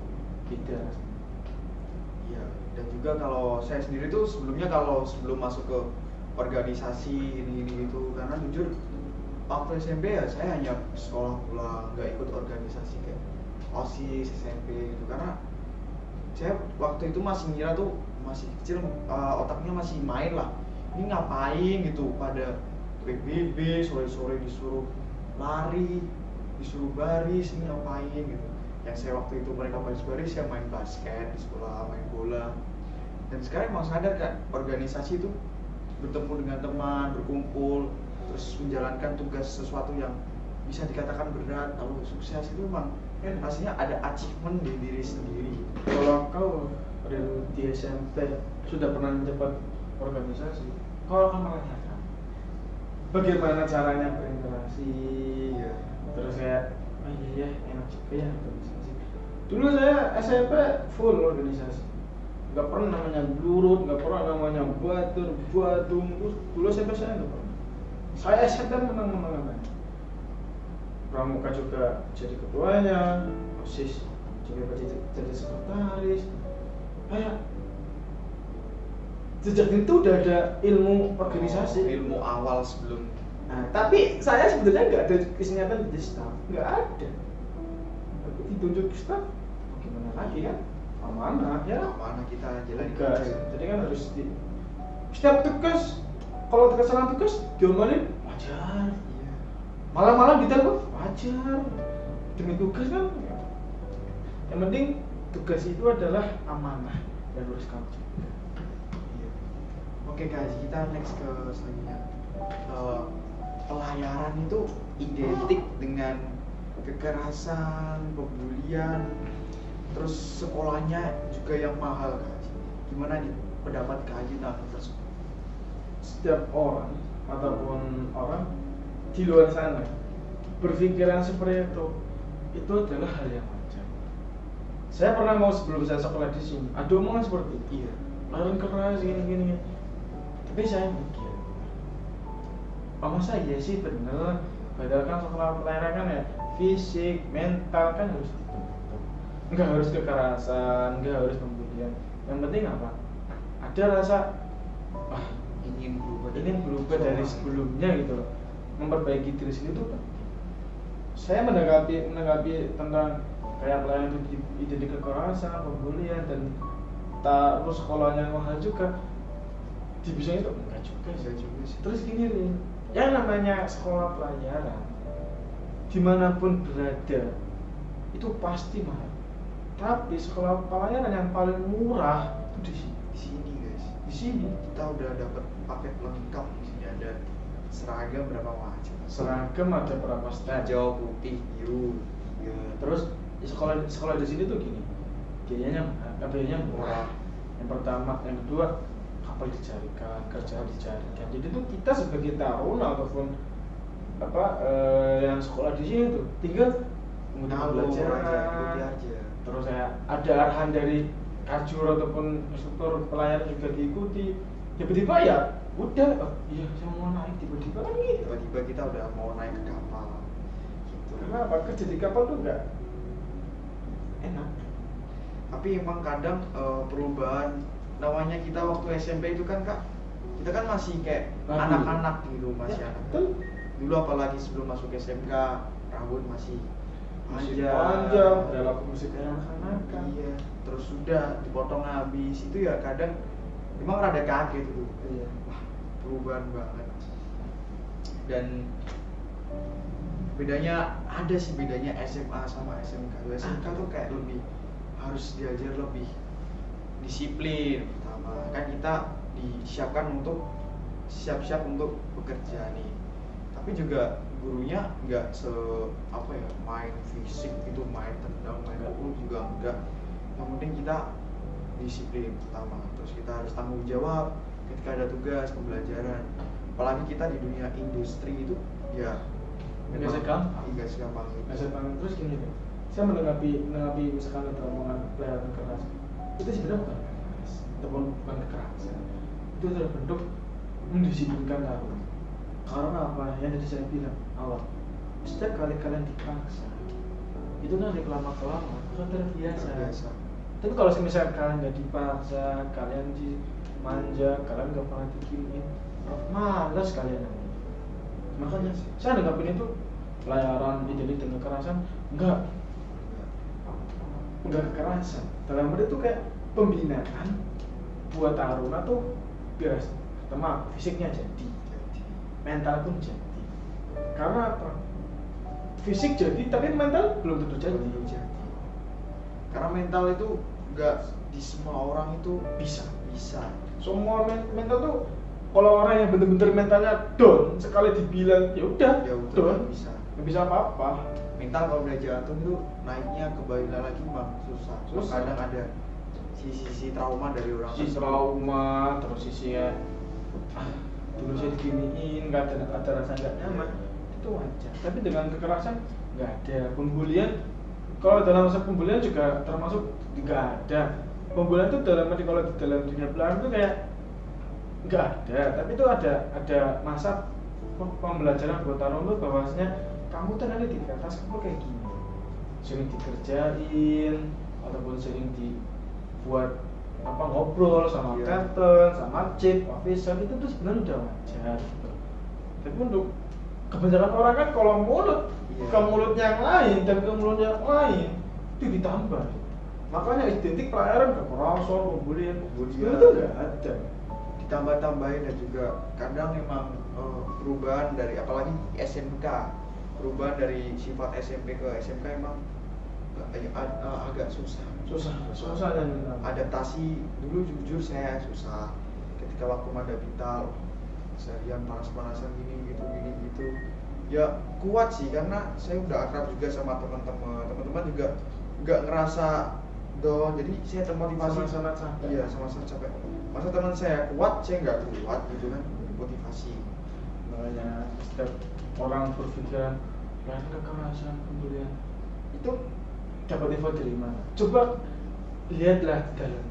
beda rasanya. Iya, dan juga kalau saya sendiri tuh sebelumnya kalau sebelum masuk ke organisasi ini gitu, karena jujur waktu SMP ya saya hanya sekolah pulang, nggak ikut organisasi kayak OSIS SMP gitu, karena saya waktu itu masih ngira tuh masih kecil, otaknya masih main lah, ini ngapain gitu pada PBB sore-sore disuruh lari, disuruh baris, ini ngapain gitu. Yang saya waktu itu mereka baris-baris, saya main basket di sekolah, main bola. Dan sekarang emang sadar kan, organisasi itu bertemu dengan teman, berkumpul, terus menjalankan tugas sesuatu yang bisa dikatakan berat. Kalau sukses itu memang rasanya ada achievement di diri sendiri. Kalau kau di SMP sudah pernah menjabat organisasi, kau akan merasakan bagaimana caranya berinteraksi, Iya. terus kayak oh iya enak juga ya organisasi. Dulu saya SMP full organisasi, nggak pernah namanya blurut, nggak pernah namanya batur, terus dulu SMP saya nggak pernah. Saya SMP menang-menang aja. Pramuka juga jadi ketuanya, OSIS juga jadi sekretaris. Kayak sejak itu udah ada ilmu organisasi, Ilmu awal sebelum. Nah, tapi saya sebenarnya nggak ada kesempatan jadi staff, nggak ada. Tapi ditunjuk staff, gimana lagi kan? Amanah ya. Mana kita jalani Tugas. kerja. Jadi kan harus setiap tugas, kalau kesalahan tugas diomelin wajar. Iya. Malam-malam ditelepon wajar. Demi tugas kan Yang penting tugas itu adalah amanah dan harus kamu juga. Iya. Oke guys, kita next ke selanjutnya. Pelayaran itu identik dengan kekerasan, pembulian, terus sekolahnya juga yang mahal guys. Gimana nih pendapat Kak Haji tentang tersebut? Setiap orang ataupun orang di luar sana berpikiran seperti itu adalah hal yang wajar. Saya pernah mau sebelum saya sekolah di sini ada omongan seperti itu, iya, lawan keras gini. Tapi saya mikir, masa iya sih bener, padahal kan sekolah pelayaran kan ya fisik, mental kan harus dibentuk. Enggak harus kekerasan, enggak harus pembulian. Yang penting apa? Ada rasa ingin berubah dari sebelumnya gitu loh. Memperbaiki diri sendiri itu penting. Saya menanggapi tentang kayak pelayanan itu identik kekerasan, pembulian dan terus sekolahnya mahal juga. Dibilang itu enggak juga sih. Terus gini nih, yang namanya sekolah pelayaran dimanapun berada itu pasti mahal. Tapi sekolah pelayaran yang paling murah itu di sini guys. Di sini kita udah dapat paket lengkap. Di sini ada seragam berapa macam. Seragam ada berapa step? Hijau, putih, biru. Ya, terus di sekolah di sini tuh gini, biayanya murah. Yang pertama, yang kedua kapal dicarikan, kerjaan dicarikan. Jadi tuh kita sebagai taruna ataupun yang sekolah di sini tuh tinggal belajar aja. Terus saya ada arahan dari kajur ataupun instruktur pelayaran juga diikuti. Tiba-tiba ya udah, iya saya mau naik tiba-tiba kita udah mau naik ke kapal. Gitu. Kenapa? Kerja di kapal tuh enggak enak. Tapi emang kadang perubahan namanya kita waktu SMP itu kan Kak, kita kan masih kayak anak-anak gitu, masih anak. Dulu apalagi sebelum masuk SMK, rambut masih panjang, dalam musik anak-anak. Iya, terus sudah dipotong habis. Itu ya kadang emang rada kaget gitu. Iya. Wah, perubahan banget. Dan ada sih bedanya SMA sama SMK. SMK tuh kayak lebih harus diajar lebih disiplin pertama. Kan kita disiapkan untuk siap-siap untuk bekerja nih. Tapi juga gurunya nggak main fisik gitu, main tendang, main pukul juga enggak. Yang penting kita disiplin pertama. Terus kita harus tanggung jawab ketika ada tugas pembelajaran. Apalagi kita di dunia industri itu ya Nggak segampang. Terus gini deh, saya menanggapi misalkan ada omongan pelayaran keras, itu sebenarnya bukan keras ataupun bukan kekerasan. Itu adalah bentuk mendisiplinkan taruna. Karena apa? Yang tadi saya bilang awal, setiap kali kalian dipaksa, itu nanti kelama-kelama akan terbiasa. Tapi kalau misalnya kalian nggak dipaksa, kalian dimanja, kalian nggak pernah diginiin, malas kalian nanti. Makanya saya nanggapin itu pelayaran identik dengan kekerasan enggak kekerasan. Dalam arti itu kayak pembinaan buat taruna tuh biar pertama fisiknya jadi, mental pun jadi. Karena apa? Fisik jadi tapi mental belum tentu jadi. Karena mental itu enggak di semua orang itu bisa. Semua mental tuh kalau orang yang bener-bener mentalnya down, sekali dibilang ya udah down, nggak bisa apa-apa. Mental kalau udah jatuh itu naiknya kembali lagi mah susah. Kadang ada sisi trauma dari orang. Sisi trauma, terus sisi dulu saya diginiin, nggak ada rasa nggak nyaman, itu wajar. Tapi dengan kekerasan nggak ada. Pembulian, kalau dalam masa pembulian juga termasuk nggak ada. Pembulian itu dalam arti kalau di dalam dunia pelayaran itu kayak nggak ada, tapi itu ada masa pembelajaran buat taruna bahwasanya kamu tuh nanti di atas kamu kayak gini, sering dikerjain ataupun sering dibuat ngobrol sama captain, sama chief officer itu tuh sebenarnya udah wajar gitu. Tapi untuk kebanyakan orang kan kalau mulut ke mulut yang lain dan ke mulut yang lain itu ditambah. Makanya identik pelayaran kekerasan, pembulian itu nggak ada. Ditambah-tambahin dan juga kadang memang perubahan dari apalagi SMK, perubahan dari sifat SMP ke SMK emang agak susah dan adaptasi. Dulu jujur saya susah ketika waktu Madapintal seharian panas-panasan gini gitu ya. Kuat sih karena saya udah akrab juga sama teman-teman juga nggak ngerasa down, jadi saya termotivasi. Sama-sama capek. Iya, sama-sama capek. Masa teman saya kuat, saya nggak kuat gitu kan, motivasi. Makanya setiap orang berpikiran dan kekerasan kemudian itu dapat info dari mana? Coba lihatlah di dalam,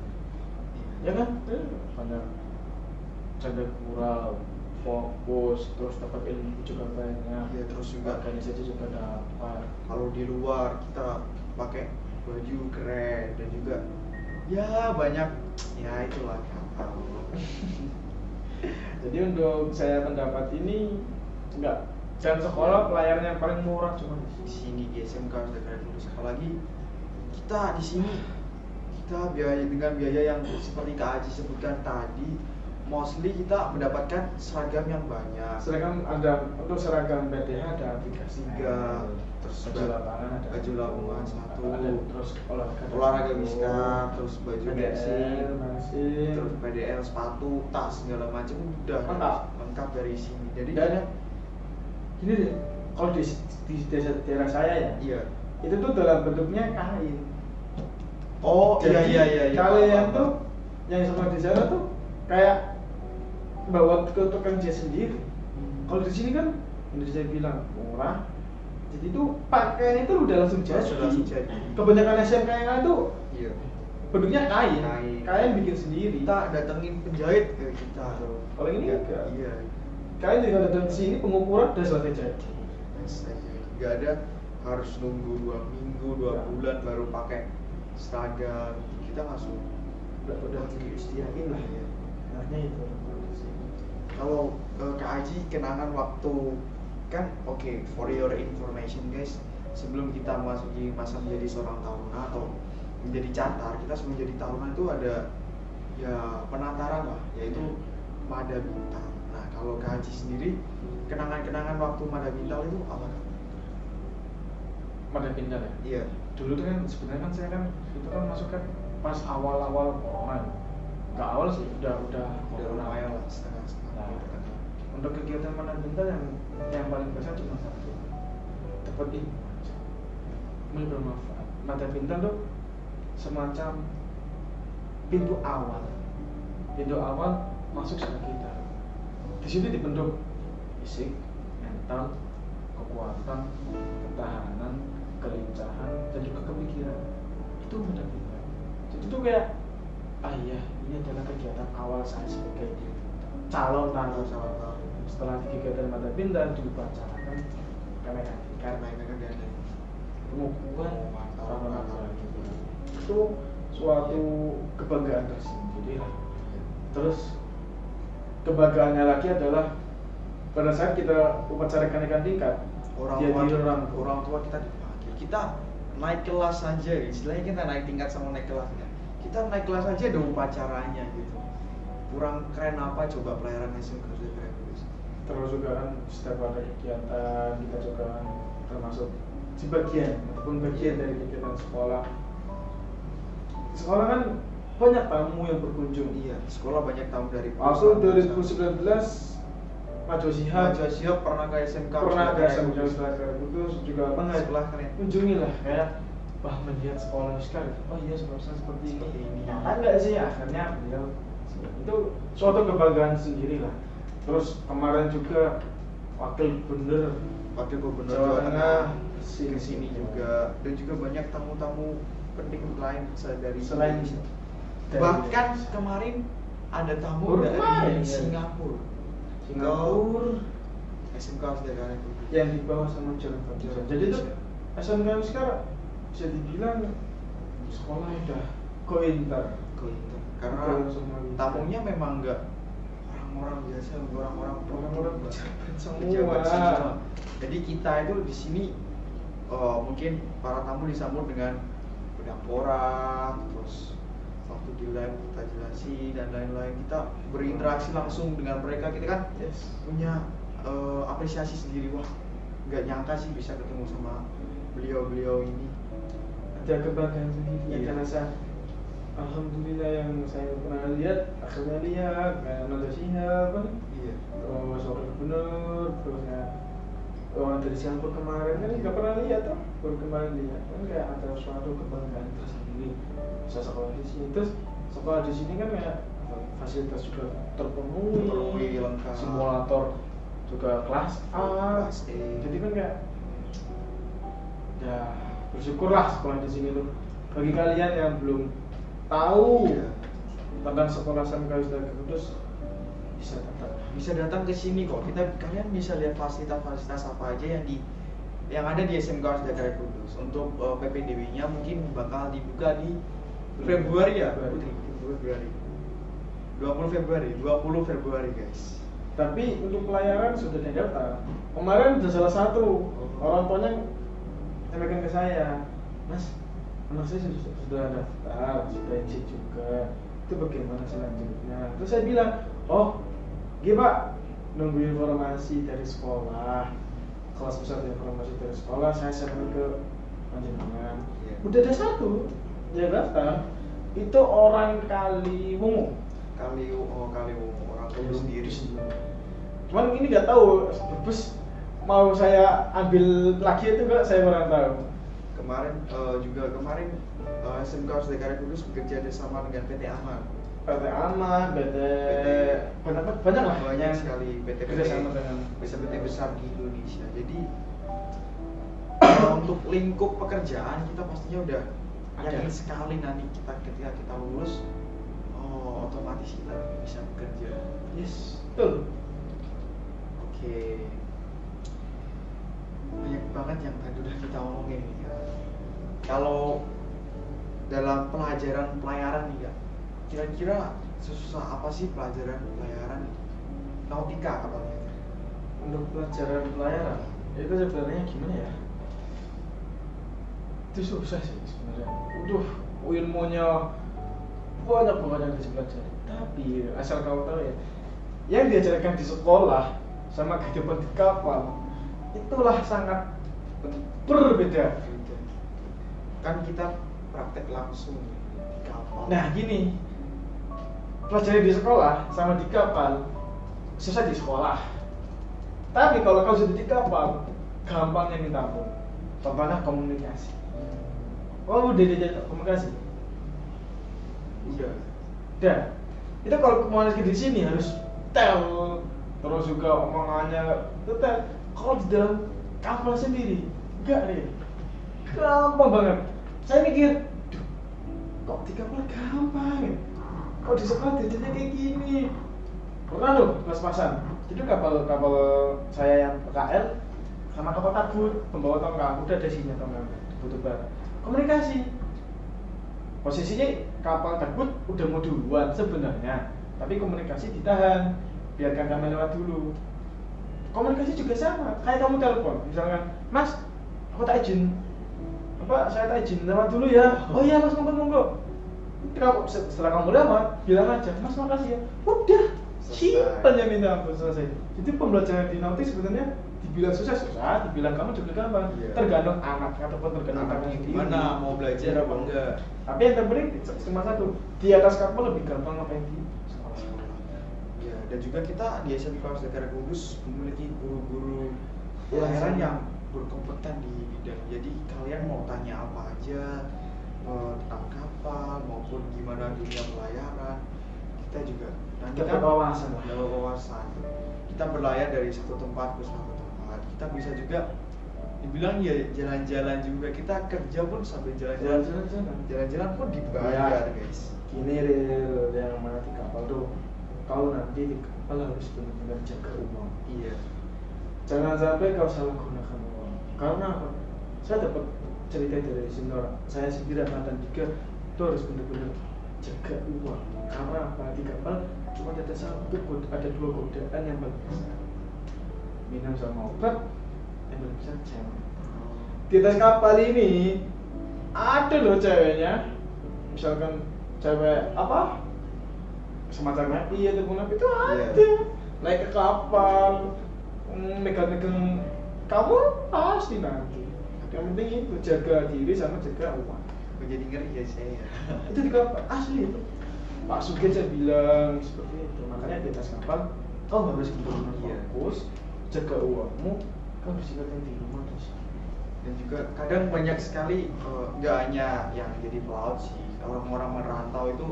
ya kan? Banyak canda kurang, fokus, terus dapat ilmu juga banyak. Iya, terus juga organisasi juga dapat. Kalau di luar kita pakai baju keren dan juga ya banyak ya itulah kata. Jadi untuk saya pendapat ini jangan sekolah pelayaran yang paling murah cuma Di sini di SMK sudah keren lulus, apalagi kita di sini kita dengan biaya yang seperti Kak Aji sebutkan tadi, mostly kita mendapatkan seragam yang banyak. Seragam ada, untuk seragam PTH ada 3, terus baju lapangan ada baju lapangan 1, ada, terus olahraga Wiska, terus baju PDL, terus PDL, sepatu, tas segala macam udah lengkap dari sini. Jadi dan gini deh, kalau di daerah saya ya, iya, itu tuh dalam bentuknya kain. Oh Jadi, iya. Kalian tuh yang sekolah di sana tuh kayak bawa ke tukang jahit sendiri. Kalau di sini kan Indonesia bilang murah, jadi itu pakaian itu udah langsung jadi. Kebanyakan SMK yang lain tuh iya, bentuknya kain bikin sendiri. kita datengin penjahit ke kita. Kalau ini enggak. Iya, Kain tinggal datang ke sini pengukuran udah selesai jadi. nggak ada harus nunggu 2 minggu 2 bulan baru pakai seragam. Kita langsung Udah disediain lah ya. Artinya itu. Kalau Kak Aji kenangan waktu kan, oke, for your information guys, sebelum kita masuki masa menjadi seorang taruna atau menjadi catar, kita sebelum menjadi taruna itu ada ya penataran lah, yaitu Madapintal. Nah, kalau Kak Aji sendiri kenangan-kenangan waktu Madapintal itu apa? Madapintal ya? Iya. Dulu tuh kan sebenarnya kan saya kan itu kan masuk kan pas awal-awal corona. Nggak awal sih, udah lumayan lah, setengah. Nah, untuk kegiatan Madapintal yang paling besar cuma satu, dapat ilmu aja, bermanfaat. Madapintal tuh semacam pintu awal masuk sama kita. Di sini dibentuk fisik, mental, kekuatan, ketahanan, kelincahan, dan juga pemikiran. Itu Madapintal. Jadi itu kayak ini adalah kegiatan awal saya sebagai calon taruna. Setelah kegiatan Madapintal diupacakan karena pengukuhan taruna itu suatu kebanggaan tersendiri lah. Terus kebanggaannya lagi adalah pada saat kita upacara kenaikan tingkat, orang tua kita dipanggil, kita naik kelas saja, istilahnya kita naik tingkat sama naik kelasnya. Kita naik kelas aja ada upacaranya gitu. Kurang keren apa coba pelayaran SMK sudah keren guys. Terus juga kan setiap ada kegiatan kita juga kan termasuk sebagian ataupun bagian dari kegiatan sekolah. Sekolah kan banyak tamu yang berkunjung. Iya, sekolah banyak tamu dari Waktu 2019 Maju Shihab pernah ke SMK. Terus juga sekolah kalian kunjungilah kayak melihat sekolah sekarang. Oh iya, seharusnya seperti ini. Kan enggak sih, akhirnya beliau itu suatu kebanggaan sendiri lah. Terus kemarin juga wakil gubernur Jawa Tengah ke sini juga, dan juga banyak tamu-tamu penting lain dari selain bahkan kemarin ada tamu dari Singapura. SMK Sederhana yang dibawa sama Jalan. Jadi itu SMK sekarang bisa dibilang sekolah udah go-inter. Karena tamunya memang enggak orang-orang biasa, orang-orang semua. Jadi kita itu di sini mungkin para tamu disambut dengan pedang pora, terus waktu di live kita jelasin dan lain-lain, kita berinteraksi langsung dengan mereka. Kita kan punya apresiasi sendiri, wah nggak nyangka sih bisa ketemu sama beliau-beliau ini. ada kebanggaan sendiri, Iya. ada rasa alhamdulillah yang saya pernah lihat akhirnya lihat kayak nonton Shihab kan, Iya. terus wakil gubernur, terus ya orang dari Singapura kemarin kan nggak pernah lihat tuh, baru kemarin lihat kan kayak ada suatu kebanggaan tersendiri bisa sekolah di sini. Terus sekolah di sini kan kayak fasilitas juga terpenuhi, Lengkap. simulator juga kelas A, Kelas A. jadi kan kayak ya bersyukurlah sekolah di sini tuh. Bagi kalian yang belum tahu Iya. tentang sekolah SMK Husda Kudus Bisa datang ke sini kok. Kalian bisa lihat fasilitas-fasilitas apa aja yang ada di SMK Husda Kudus. Untuk PPDB-nya mungkin bakal dibuka di Februari ya, Putri? Februari. 20 Februari guys. Tapi untuk pelayaran sudah didaftar. Kemarin ada salah satu orang tuanya sampaikan ke saya, Mas, anak saya sudah daftar, sudah izin juga. Itu bagaimana selanjutnya? Terus saya bilang, oh, gini Pak, nunggu informasi dari sekolah, kelas besar informasi dari sekolah, saya share ke panjenengan. Iya. Udah ada satu, dia daftar. Itu orang Kaliwungu. Kaliwungu orang tua sendiri. Cuman ini nggak tahu, bus mau saya ambil lagi itu nggak, saya kurang tahu. Kemarin SMK Husda Kudus bekerja sama dengan PT Aman. PT Aman, PT banyak lah Banyak sekali PT kerjasama dengan PT besar di Indonesia. Jadi untuk lingkup pekerjaan kita pastinya udah Ada. yakin sekali nanti ketika kita lulus, otomatis kita bisa bekerja. Yes, betul. Oke. Banyak banget yang tadi udah kita omongin nih Kak. Kalau dalam pelajaran nih Kak, kira-kira sesusah apa sih pelajaran pelayaran nautika katanya? Untuk pelajaran pelayaran itu sebenarnya gimana ya? Itu susah sih sebenarnya. Ilmunya banyak banget yang bisa pelajari. Tapi asal kamu tahu ya, yang diajarkan di sekolah sama kehidupan di kapal itulah sangat berbeda. Kan kita praktek langsung di kapal. Nah gini, pelajari di sekolah sama di kapal susah di sekolah. Tapi kalau kau sudah di kapal, gampangnya minta ampun. Contohnya komunikasi. Oh udah diajar komunikasi. Udah. Dan itu kalau komunikasi di sini harus tel, terus juga omongannya detail. Kalau di dalam kapal sendiri, enggak nih, gampang banget. Saya mikir, duh, kok di kapal gampang ya? Kok di sekolah diajarnya kayak gini? Pernah loh pas-pasan. Jadi kapal saya yang PKL sama kapal kabut, pembawa tongkang, udah ada sini tongkang, butuh bar. Komunikasi. Posisinya kapal kabut udah mau duluan sebenarnya, tapi komunikasi ditahan, biarkan kami lewat dulu. Komunikasi juga sama, kayak kamu telepon, misalkan, Mas, aku tak izin, saya tak izin lewat dulu ya. Oh iya Mas, monggo. Setelah kamu lewat, bilang aja, Mas makasih ya. Udah, simpelnya minta ampun, selesai. Jadi pembelajaran di nautik sebenarnya dibilang susah, dibilang kamu juga gampang. Iya. Tergantung anak ataupun tergantung Anaknya sendiri. gimana, mau belajar apa enggak. Tapi yang terpenting cuma satu, di atas kapal lebih gampang apa yang di sekolah. Ya, dan juga kita di SMK Husda Kudus memiliki guru-guru Ya, pelayaran sama. yang berkompeten di bidang. Jadi kalian mau tanya apa aja tentang kapal maupun gimana dunia pelayaran, kita juga nanti Kita berwawasan lah. ada wawasan. Kita berlayar dari satu tempat ke satu tempat. Kita bisa juga dibilang ya jalan-jalan juga. Kita kerja pun sambil jalan-jalan. Jalan-jalan pun dibayar, Ya. guys. Gini real yang mana di kapal tuh, kau nanti di kapal harus benar-benar jaga uang. Iya. Jangan sampai kau salah gunakan uang. Karena apa? Saya dapat cerita dari senior saya sendiri angkatan 3 itu harus benar-benar jaga uang. Karena apa? Di kapal cuma ada ada 2 godaan yang paling besar, minum sama obat, yang paling besar cewek. Di atas kapal ini ada loh ceweknya, misalkan cewek apa semacam napi ataupun apa itu ada. Naik ke kapal, megang-megang kamu pasti nanti. Yang penting itu jaga diri sama jaga uang. Kok jadi ngeri ya saya. Itu di kapal asli itu. Pak Sugeng saya bilang seperti itu. Makanya di atas kapal kau nggak harus benar-benar Iya. fokus, jaga uangmu, kau harus ingat yang di rumah terus. Dan juga kadang banyak sekali nggak hanya yang jadi pelaut sih, orang-orang merantau itu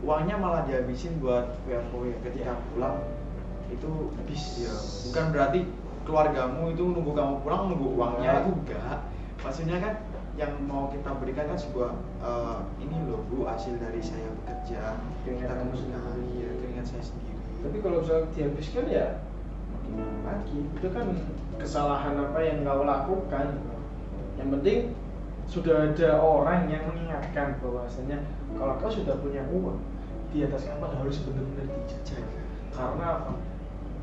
uangnya malah dihabisin buat foya-foya ketika pulang itu Habis. ya, bukan berarti keluargamu itu nunggu kamu pulang nunggu uangnya, itu enggak. Maksudnya kan yang mau kita berikan kan sebuah ini loh Bu, hasil dari saya bekerja, Keringat kita kamu kemudian sendiri. ya keringat saya sendiri. Tapi kalau misalnya dihabiskan ya makin lagi itu kan kesalahan apa yang kau lakukan. Yang penting sudah ada orang yang mengingatkan bahwasanya kalau kau sudah punya uang di atas kapal harus benar-benar dijaga. Karena apa?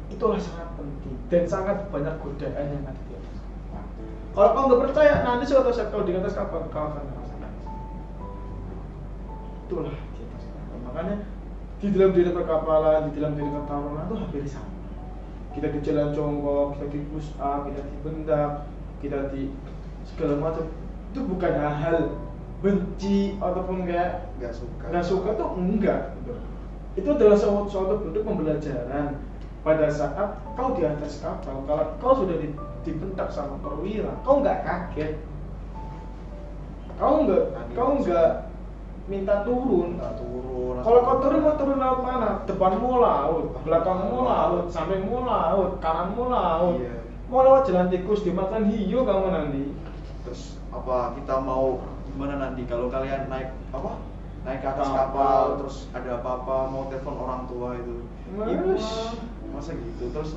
Itulah sangat penting dan sangat banyak godaan yang ada di atas kapal. Kalau kau nggak percaya, nanti suatu saat kau di atas kapal kau akan merasakan. Itulah di atas kapal. Makanya di dalam diri perkapalan, di dalam diri pertarungan itu hampir sama. Kita di jalan jongkok, kita di push up, kita di bendak, kita di segala macam. Itu bukan hal benci ataupun nggak suka tuh enggak gitu. Itu adalah suatu bentuk pembelajaran pada saat kau di atas kapal. Kalau kau sudah dibentak sama perwira, kau nggak kaget, kau nggak minta turun. Kalau kau turun mau turun laut mana? Depanmu laut, belakangmu laut, sampingmu laut, kananmu laut. Iya. Mau lewat jalan tikus dimakan hiu kamu nanti. Terus apa kita mau gimana nanti kalau kalian naik ke atas Kapal. kapal terus ada apa-apa mau telepon orang tua itu ibu masa gitu terus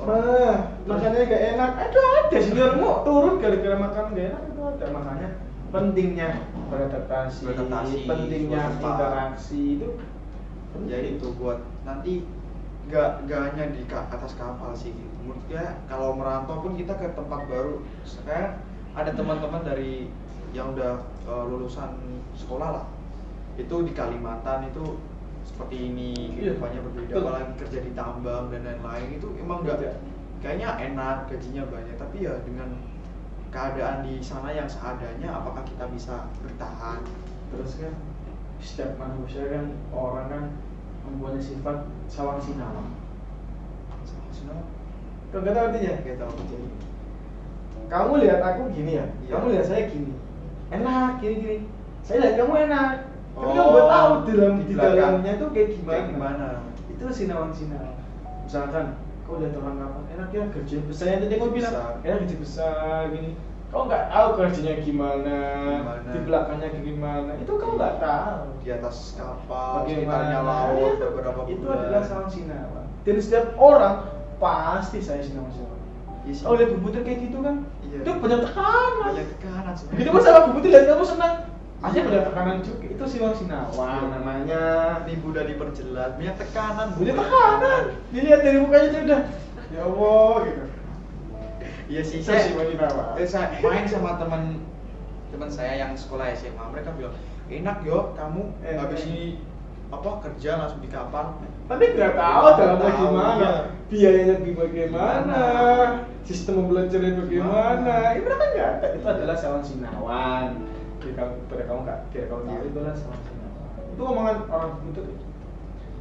Makanya gak enak. Ada seniormu turun gara-gara makan gak enak itu ada. Makanya pentingnya beradaptasi, pentingnya buat apa? interaksi itu Ya itu buat nanti nggak hanya di atas kapal sih gitu. Menurutnya kalau merantau pun kita ke tempat baru. Sekarang ada teman-teman dari yang udah lulusan sekolah lah, itu di Kalimantan itu seperti ini kehidupannya berbeda, Betul. apalagi kerja di tambang dan lain-lain itu emang nggak Beda. kayaknya enak, gajinya banyak, tapi ya dengan keadaan di sana yang seadanya apakah kita bisa bertahan? Terus kan setiap manusia kan orang kan mempunyai sifat sawang sinawang. Senang? Kau nggak tahu artinya? Nggak tahu. Jadi, kamu lihat aku gini ya, Iya. kamu lihat saya gini, enak gini. Saya lihat kamu enak, tapi Oh, kamu nggak tahu di di belakang. dalamnya tuh kayak Kayak gimana. gimana? Itu sinawang-sinawang. Misalkan kau lihat orang kapal, enak ya gaji besar, yang tadi kau bilang Besar. enak gaji besar gini. Kau nggak tahu kerjanya gimana, di belakangnya gimana, itu kau nggak tahu. Di atas kapal, sekitarnya Bagaimana laut, beberapa itu bulan. adalah sawang sinawang. Dan setiap orang pasti saya sinawang-sinawang. Iya sih. Oh lihat Bu Putri kayak gitu kan, Iya. itu banyak tekanan. Banyak tekanan sebenarnya. Begitu masalah Bu Putri lihat kamu senang, aja banyak tekanan juga. Itu siwang sinawang namanya. Ini udah diperjelas, banyak tekanan. Banyak tekanan. Dilihat dari mukanya dia udah, ya Allah gitu. Iya sih, Itu saya siwang sinawang. saya main sama teman saya yang sekolah SMA, mereka bilang enak yo kamu habis ini kerja langsung di kapal. Tapi nggak tahu dalamnya Tahu, gimana, iya. biayanya bagaimana, sistem belajarnya bagaimana. Itu kan nggak ada. Itu adalah sawang sinawang. Jadi pada kamu nggak, biar kamu tahu itu adalah sawang sinawang. Itu omongan orang itu.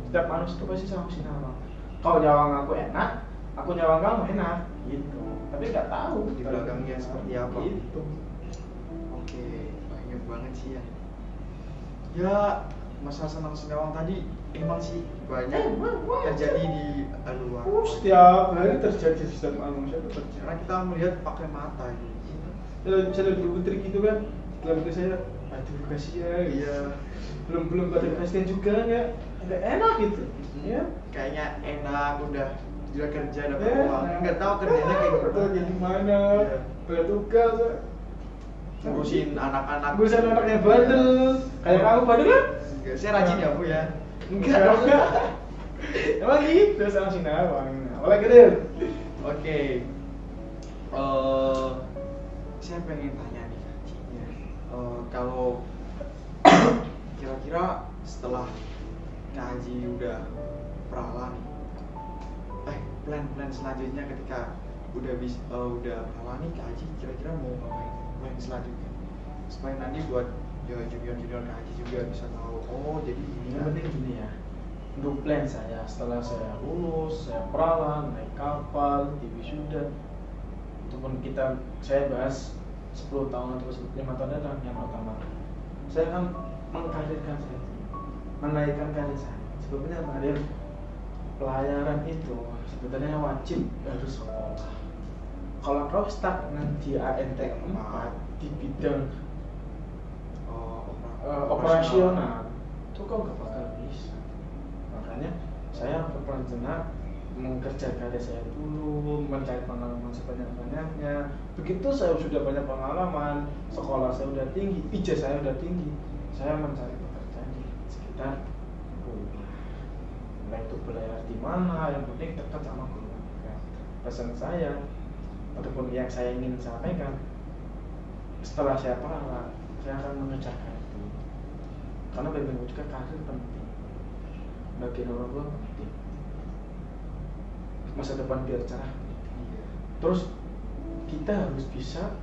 Setiap manusia itu pasti sawang sinawang. Kau nyawang aku enak, aku nyawang kamu enak, gitu. Tapi nggak tahu Di belakangnya seperti apa. Gitu. Oke, banyak banget sih ya. Ya, masalah senang senawang tadi emang sih banyak terjadi di luar. Setiap hari terjadi di setiap manusia itu terjadi. Karena kita melihat pakai mata gitu. Kalau misalnya Bu Putri gitu kan, dalam itu saya, aduh kasihan. Iya. Belum pada kasihan juga nggak enak gitu, ya. Kayaknya enak udah kerja dapat Ya, uang. Nggak tahu kerjanya kayak Betul, kayak gimana, Iya. bertugas, Ngurusin anak-anak. ngurusin anaknya bandel, kayak kamu bandel kan? Enggak, saya rajin ya Bu ya. Enggak. Emang gitu sama sinawang. Apalagi deh. Oke. Saya pengen tanya nih Kak Ci. Kalau kira-kira setelah Kak Haji udah perawan nih, plan selanjutnya ketika udah perawan nih Kak Haji kira-kira mau ngapain plan selanjutnya supaya nanti buat ya junior KJ juga bisa tahu, oh jadi ini Yang penting gini ya, untuk plan saya setelah saya lulus, saya perawan, naik kapal, di wisuda, itu pun saya bahas 10 tahun atau 5 tahun adalah yang pertama, saya akan mengkarirkan saya, menaikkan karir saya. Sebetulnya karir pelayaran itu sebetulnya wajib harus sekolah. Kalau kau stagnan di ANT 4 di bidang operasional itu kau gak bakal bisa. Makanya saya berperanjana mengerja karir saya dulu, mencari pengalaman sebanyak-banyaknya. Begitu saya sudah banyak pengalaman, sekolah saya udah tinggi, ijazah saya udah tinggi, saya mencari pekerjaan di sekitar rumah. Nah itu belajar di mana, yang penting dekat sama keluarga. Pesan saya ataupun yang saya ingin sampaikan, setelah saya perawan, saya akan mengerjakan itu. Karena bagi juga karir penting, bagi orang tua penting, masa depan biar cerah. Terus kita harus bisa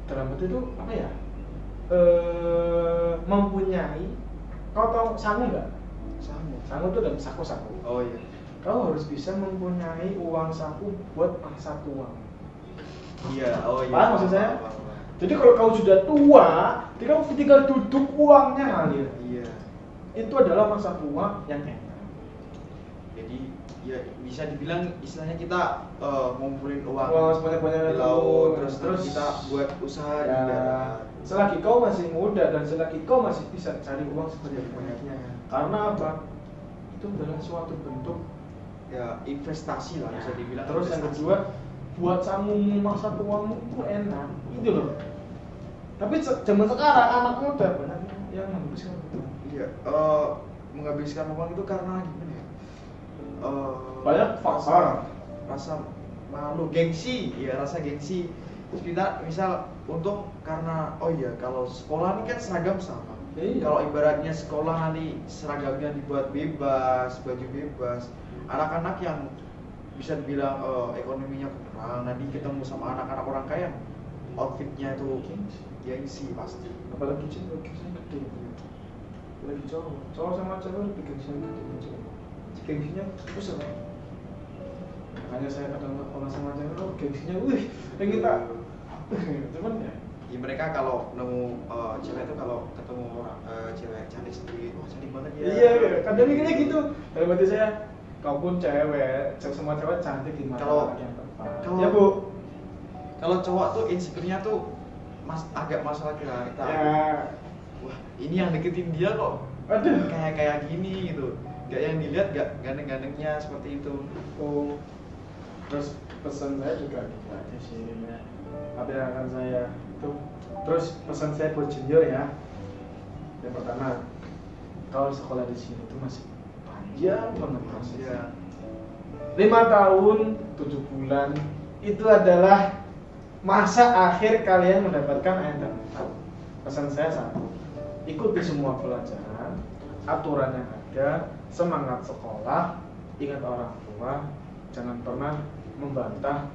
dalam arti itu apa ya, mempunyai, kau tahu sangu nggak? Sangu itu dalam saku-saku. Oh iya. Kau harus bisa mempunyai uang saku buat masa tua. Iya, oh iya. Paham maksud saya? Jadi kalau kau sudah tua, kau tinggal duduk, uangnya ngalir. Iya. Itu adalah masa tua yang enak. Jadi ya bisa dibilang istilahnya kita ngumpulin uang sebanyak-banyaknya di laut, terus terus kita buat usaha di ya, darat. selagi kau masih muda dan selagi kau masih bisa cari uang sebanyak-banyaknya. Karena apa? Itu adalah suatu bentuk Ya investasi lah bisa dibilang. Terus yang investasi. kedua, buat samu masa tuamu itu enak, gitu loh. Tapi zaman sekarang anak muda banyak yang menghabiskan itu. Iya, menghabiskan uang itu karena gimana ya? Banyak faktor. Rasa malu, gengsi, ya rasa gengsi. Terus kita misal untung karena oh iya kalau sekolah ini kan seragam sama. Iya. Kalau ibaratnya sekolah nanti seragamnya dibuat bebas, baju bebas, anak-anak yang bisa dibilang ekonominya kurang, nanti ketemu sama anak-anak orang kaya, outfitnya itu gengsi pasti. Apalagi cewek gengsinya gede. Apalagi cowok sama cewek lebih gengsinya gede. Gengsinya besar. Makanya saya kadang kalau sama cewek, gengsinya, wih, pengen tak. Cuman ya. Ya mereka kalau nemu cewek itu kalau ketemu orang cewek cantik sendiri, wah cantik banget ya. Iya, kadang mikirnya gitu. Dalam hati saya, kau pun cewek, semua cewek cantik di mata orang yang tepat. Ya bu. Kalau cowok tuh insecure-nya tuh agak masalah kita. Ya. Wah ini yang deketin dia kok. Aduh. Kayak gini gitu. Gak yang dilihat gak ganteng-gantengnya seperti itu. Oh. Terus pesan saya juga gitu aja sih. Apa yang akan saya itu. Terus pesan saya buat junior ya. Yang pertama, kalau sekolah di sini itu masih panjang banget prosesnya. 5 tahun 7 bulan itu adalah masa akhir kalian mendapatkan ANT 4. Pesan saya satu, ikuti semua pelajaran, aturan yang ada, semangat sekolah, ingat orang tua, jangan pernah membantah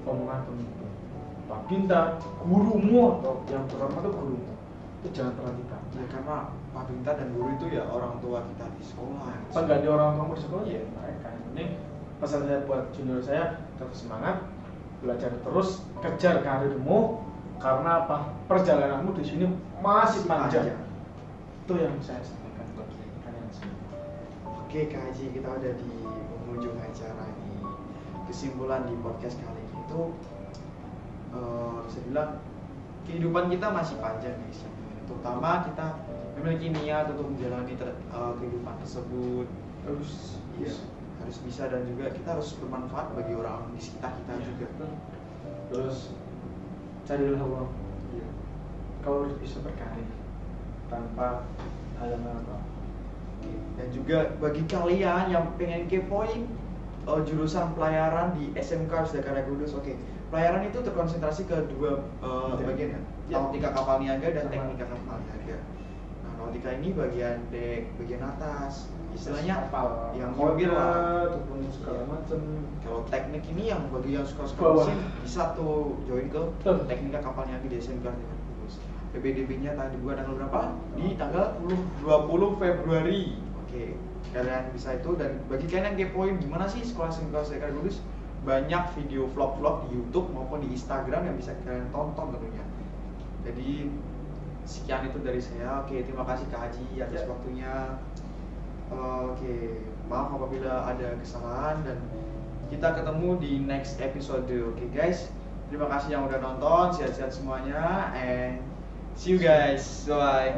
omongan pemimpin. Pak Binta, gurumu atau yang pertama itu gurumu, itu jangan pernah dibantah. Ya karena Pak Binta dan guru itu ya orang tua kita di sekolah. Enggak di orang tua di sekolah ya mereka. Ini pesan saya buat junior saya, tetap semangat, belajar terus, kejar karirmu, karena apa? Perjalananmu di sini masih panjang. Itu yang saya sampaikan buat kalian semua. Oke Kak Haji, kita udah di penghujung acara ini. Kesimpulan di podcast kali ini itu bisa bilang kehidupan kita masih panjang guys. Terutama kita memiliki niat untuk menjalani kehidupan tersebut. Harus bisa dan juga kita harus bermanfaat bagi orang di sekitar kita juga. Terus carilah uang. Iya. Kau harus bisa berkarir tanpa halangan apa. Dan juga bagi kalian yang pengen kepoin jurusan pelayaran di SMK Sedekara Kudus, pelayaran itu terkonsentrasi ke dua bagian kan, nautika kapal niaga dan teknika kapal niaga. Nah, nautika ini bagian dek, bagian atas, istilahnya kapal yang mobil lah, ataupun segala macam. Kalau teknik ini yang bagi yang suka Bawah. mesin bisa tuh join ke teknika kapal niaga di SMK Sedekara Kudus. PPDB-nya dibuka tanggal berapa? Di tanggal 20 Februari. Oke, kalian bisa itu. Dan bagi kalian yang kepoin gimana sih sekolah Sekar Kudus, banyak video vlog-vlog di YouTube maupun di Instagram yang bisa kalian tonton tentunya. Jadi sekian itu dari saya. Oke, terima kasih Kak Haji atas waktunya. Oke, maaf apabila ada kesalahan dan kita ketemu di next episode. Oke guys, terima kasih yang udah nonton, sehat-sehat semuanya and see you guys. Bye.